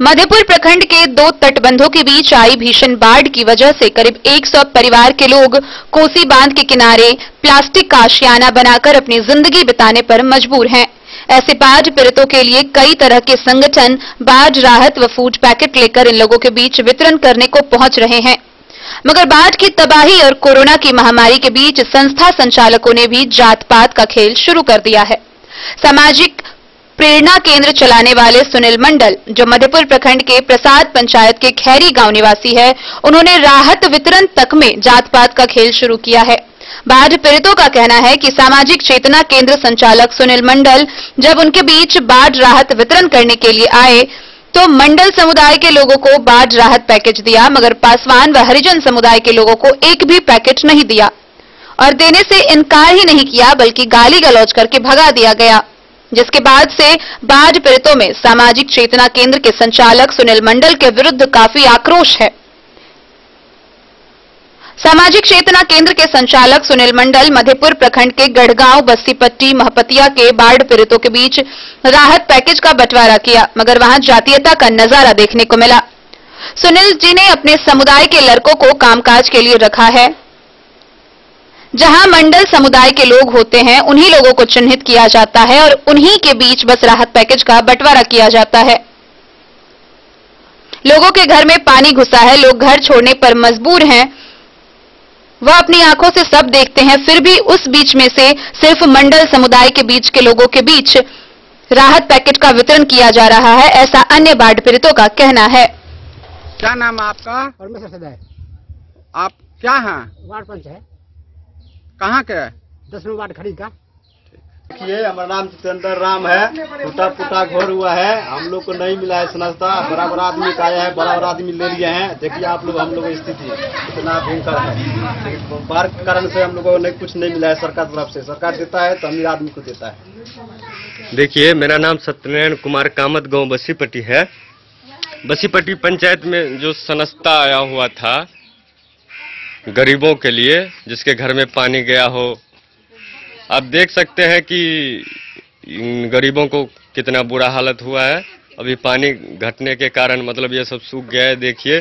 मधेपुर प्रखंड के 2 तटबंधों के बीच आई भीषण बाढ़ की वजह से करीब 100 परिवार के लोग कोसी बांध के किनारे प्लास्टिक का आशियाना बनाकर अपनी जिंदगी बिताने पर मजबूर हैं। ऐसे बाढ़ पीड़ितों के लिए कई तरह के संगठन बाढ़ राहत व फूड पैकेट लेकर इन लोगों के बीच वितरण करने को पहुंच रहे हैं, मगर बाढ़ की तबाही और कोरोना की महामारी के बीच संस्था संचालकों ने भी जात पात का खेल शुरू कर दिया है। सामाजिक प्रेरणा केंद्र चलाने वाले सुनील मंडल, जो मधेपुर प्रखंड के प्रसाद पंचायत के खैरी गांव निवासी है, उन्होंने राहत वितरण तक में जात पात का खेल शुरू किया है। बाढ़ पीड़ितों का कहना है कि सामाजिक चेतना केंद्र संचालक सुनील मंडल जब उनके बीच बाढ़ राहत वितरण करने के लिए आए तो मंडल समुदाय के लोगों को बाढ़ राहत पैकेज दिया, मगर पासवान व हरिजन समुदाय के लोगों को एक भी पैकेट नहीं दिया और देने से इनकार ही नहीं किया, बल्कि गाली गलौज करके भगा दिया गया, जिसके बाद से बाढ़ पीड़ितों में सामाजिक चेतना केंद्र के संचालक सुनील मंडल के विरुद्ध काफी आक्रोश है। सामाजिक चेतना केंद्र के संचालक सुनील मंडल मधेपुर प्रखंड के गढ़गांव, बस्सीपट्टी, महपतिया के बाढ़ पीड़ितों के बीच राहत पैकेज का बंटवारा किया, मगर वहां जातीयता का नजारा देखने को मिला। सुनील जी ने अपने समुदाय के लड़कों को कामकाज के लिए रखा है। जहां मंडल समुदाय के लोग होते हैं, उन्हीं लोगों को चिन्हित किया जाता है और उन्हीं के बीच बस राहत पैकेज का बंटवारा किया जाता है। लोगों के घर में पानी घुसा है, लोग घर छोड़ने पर मजबूर हैं, वह अपनी आंखों से सब देखते हैं, फिर भी उस बीच में से सिर्फ मंडल समुदाय के बीच के लोगों के बीच राहत पैकेट का वितरण किया जा रहा है, ऐसा अन्य बाढ़ पीड़ितों का कहना है।
क्या नाम है आपका?
परमेश्वर सदाय।
आप क्या हैं?
वार्ड पंच है।
कहाँ के?
10वें वार्ड खड़ी का।
देखिए, हमारा नाम जितेंद्र राम है। टूटा फूटा घर हुआ है, हम लोग को नहीं मिला है सनस्ता। बड़ा बड़ा आदमी का आया है, बड़ा बड़ा आदमी ले लिए हैं। देखिए आप लोग, हम लोग की स्थिति कितना भयंकर है। बाढ़ के कारण से हम लोगों को कुछ नहीं मिला है सरकार तरफ से। सरकार देता है तो अमीर आदमी को देता है।
देखिए, मेरा नाम सत्यनारायण कुमार कामत, गाँव बस्सीपट्टी है। बस्सीपट्टी पंचायत में जो सनस्ता आया हुआ था गरीबों के लिए, जिसके घर में पानी गया हो, आप देख सकते हैं कि गरीबों को कितना बुरा हालत हुआ है। अभी पानी घटने के कारण मतलब ये सब सूख गया है। देखिए,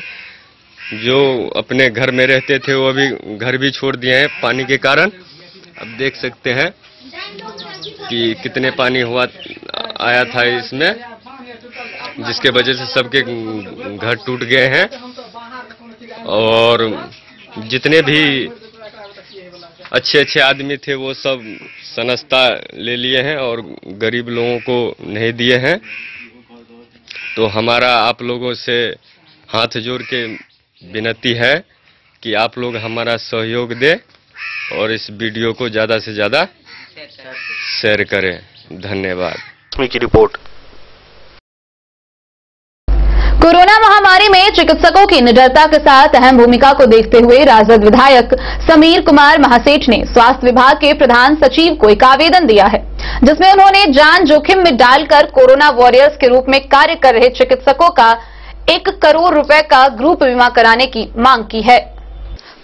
जो अपने घर में रहते थे वो अभी घर भी छोड़ दिए हैं पानी के कारण। अब देख सकते हैं कि कितने पानी हुआ आया था इसमें, जिसके वजह से सबके घर टूट गए हैं और जितने भी अच्छे अच्छे आदमी थे वो सब सनस्ता ले लिए हैं और गरीब लोगों को नहीं दिए हैं। तो हमारा आप लोगों से हाथ जोड़ के विनती है कि आप लोग हमारा सहयोग दें और इस वीडियो को ज़्यादा से ज़्यादा शेयर करें। धन्यवाद।
की रिपोर्ट।
कोरोना महामारी में चिकित्सकों की निडरता के साथ अहम भूमिका को देखते हुए राजद विधायक समीर कुमार महासेठ ने स्वास्थ्य विभाग के प्रधान सचिव को एक आवेदन दिया है, जिसमें उन्होंने जान जोखिम में डालकर कोरोना वॉरियर्स के रूप में कार्य कर रहे चिकित्सकों का 1 करोड़ रुपए का ग्रुप बीमा कराने की मांग की है।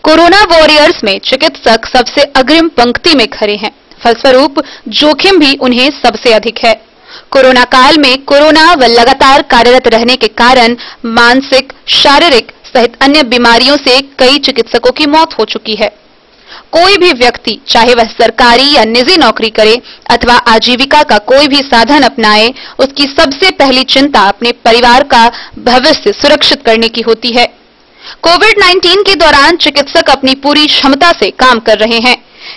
कोरोना वॉरियर्स में चिकित्सक सबसे अग्रिम पंक्ति में खड़े हैं, फलस्वरूप जोखिम भी उन्हें सबसे अधिक है। कोरोना काल में कोरोना व लगातार कार्यरत रहने के कारण मानसिक, शारीरिक सहित अन्य बीमारियों से कई चिकित्सकों की मौत हो चुकी है। कोई भी व्यक्ति, चाहे वह सरकारी या निजी नौकरी करे अथवा आजीविका का कोई भी साधन अपनाए, उसकी सबसे पहली चिंता अपने परिवार का भविष्य सुरक्षित करने की होती है। कोविड-19 के दौरान चिकित्सक अपनी पूरी क्षमता से काम कर रहे हैं।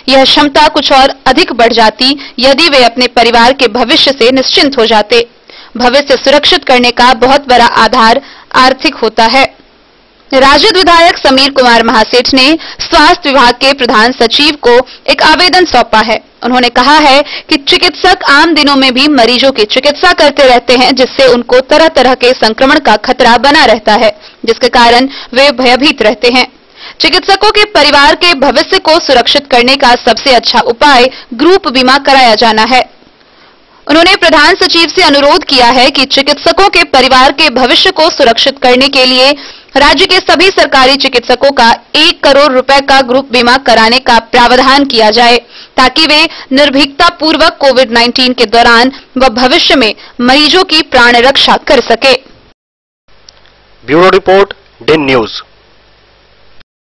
यह क्षमता कुछ और अधिक बढ़ जाती यदि वे अपने परिवार के भविष्य से निश्चिंत हो जाते। भविष्य सुरक्षित करने का बहुत बड़ा आधार आर्थिक होता है। राजद विधायक समीर कुमार महासेठ ने स्वास्थ्य विभाग के प्रधान सचिव को एक आवेदन सौंपा है। उन्होंने कहा है कि चिकित्सक आम दिनों में भी मरीजों की चिकित्सा करते रहते हैं, जिससे उनको तरह तरह के संक्रमण का खतरा बना रहता है, जिसके कारण वे भयभीत रहते हैं। चिकित्सकों के परिवार के भविष्य को सुरक्षित करने का सबसे अच्छा उपाय ग्रुप बीमा कराया जाना है। उन्होंने प्रधान सचिव से अनुरोध किया है कि चिकित्सकों के परिवार के भविष्य को सुरक्षित करने के लिए राज्य के सभी सरकारी चिकित्सकों का 1 करोड़ रुपए का ग्रुप बीमा कराने का प्रावधान किया जाए, ताकि वे निर्भीकता पूर्वक कोविड-19 के दौरान व भविष्य में मरीजों की प्राण रक्षा कर सके।
Bureau report Den news.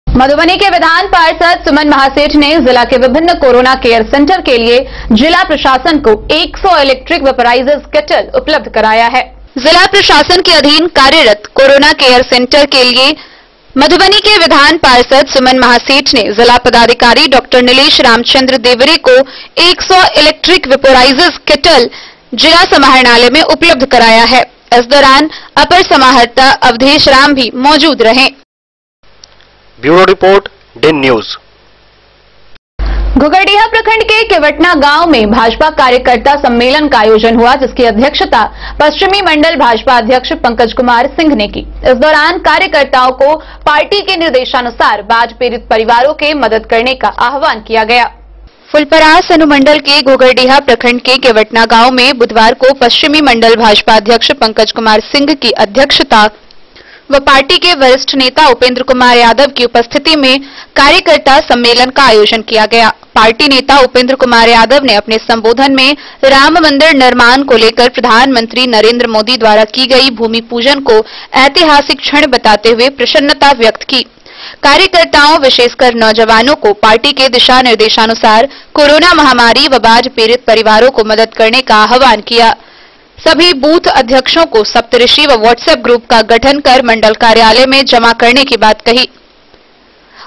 Madhubani के विधान पार्षद सुमन महासेठ ने जिला के विभिन्न कोरोना केयर सेंटर के लिए जिला प्रशासन को 100 इलेक्ट्रिक वेपराइजर्स केटल उपलब्ध कराया है।
जिला प्रशासन के अधीन कार्यरत कोरोना केयर सेंटर के लिए मधुबनी के विधान पार्षद सुमन महासेठ ने जिला पदाधिकारी डॉक्टर नीलेश रामचंद्र देवरे को 100 इलेक्ट्रिक वेपराइजर्स केटल जिला समाहरणालय में उपलब्ध कराया है। इस दौरान अपर समाहर्ता अवधेश राम भी मौजूद रहे।
Bureau report Den news.
Ghughardiha प्रखंड के केवटना गांव में भाजपा कार्यकर्ता सम्मेलन का आयोजन हुआ, जिसकी अध्यक्षता पश्चिमी मंडल भाजपा अध्यक्ष पंकज कुमार सिंह ने की। इस दौरान कार्यकर्ताओं को पार्टी के निर्देशानुसार बाढ़ पीड़ित परिवारों के मदद करने का आह्वान किया गया।
फुलपरास अनुमंडल के घुघरडीहा प्रखंड के केवटना गांव में बुधवार को पश्चिमी मंडल भाजपा अध्यक्ष पंकज कुमार सिंह की अध्यक्षता व पार्टी के वरिष्ठ नेता उपेंद्र कुमार यादव की उपस्थिति में कार्यकर्ता सम्मेलन का आयोजन किया गया। पार्टी नेता उपेंद्र कुमार यादव ने अपने संबोधन में राम मंदिर निर्माण को लेकर प्रधानमंत्री नरेंद्र मोदी द्वारा की गई भूमि पूजन को ऐतिहासिक क्षण बताते हुए प्रसन्नता व्यक्त की। कार्यकर्ताओं विशेषकर नौजवानों को पार्टी के दिशा निर्देशानुसार कोरोना महामारी व बाढ़ पीड़ित परिवारों को मदद करने का आह्वान किया। सभी बूथ अध्यक्षों को सप्तऋषि व व्हाट्सएप ग्रुप का गठन कर मंडल कार्यालय में जमा करने की बात कही।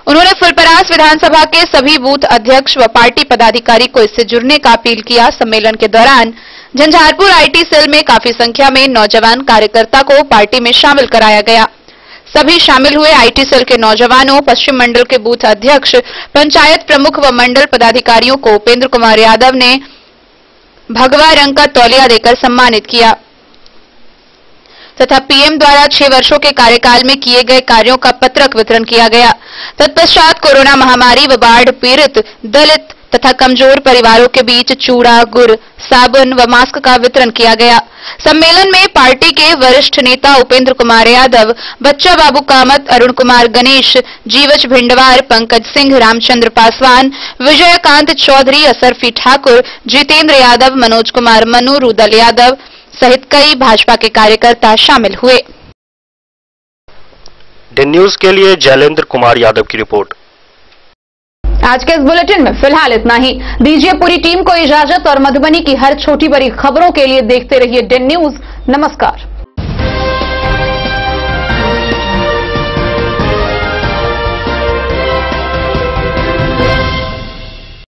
उन्होंने फुलपरास विधानसभा के सभी बूथ अध्यक्ष व पार्टी पदाधिकारी को इससे जुड़ने का अपील किया। सम्मेलन के दौरान झंझारपुर आईटी सेल में काफी संख्या में नौजवान कार्यकर्ता को पार्टी में शामिल कराया गया। सभी शामिल हुए आईटी सेल के नौजवानों, पश्चिम मंडल के बूथ अध्यक्ष, पंचायत प्रमुख व मंडल पदाधिकारियों को उपेंद्र कुमार यादव ने भगवा रंग का तौलिया देकर सम्मानित किया तथा पीएम द्वारा 6 वर्षों के कार्यकाल में किए गए कार्यों का पत्रक वितरण किया गया। तत्पश्चात कोरोना महामारी व बाढ़ पीड़ित दलित तथा कमजोर परिवारों के बीच चूड़ा, गुड़, साबुन व मास्क का वितरण किया गया। सम्मेलन में पार्टी के वरिष्ठ नेता उपेंद्र कुमार यादव, बच्चा बाबू कामत, अरुण कुमार गणेश, जीवच भिंडवार, पंकज सिंह, रामचंद्र पासवान, विजयकांत चौधरी, असरफी ठाकुर, जितेंद्र यादव, मनोज कुमार मनु, रुदल यादव सहित कई भाजपा के कार्यकर्ता शामिल हुए।
डेन न्यूज के लिए जैलेंद्र कुमार यादव की रिपोर्ट।
आज के इस बुलेटिन में फिलहाल इतना ही। दीजिए पूरी टीम को इजाजत और मधुबनी की हर छोटी बड़ी खबरों के लिए देखते रहिए डेन न्यूज। नमस्कार।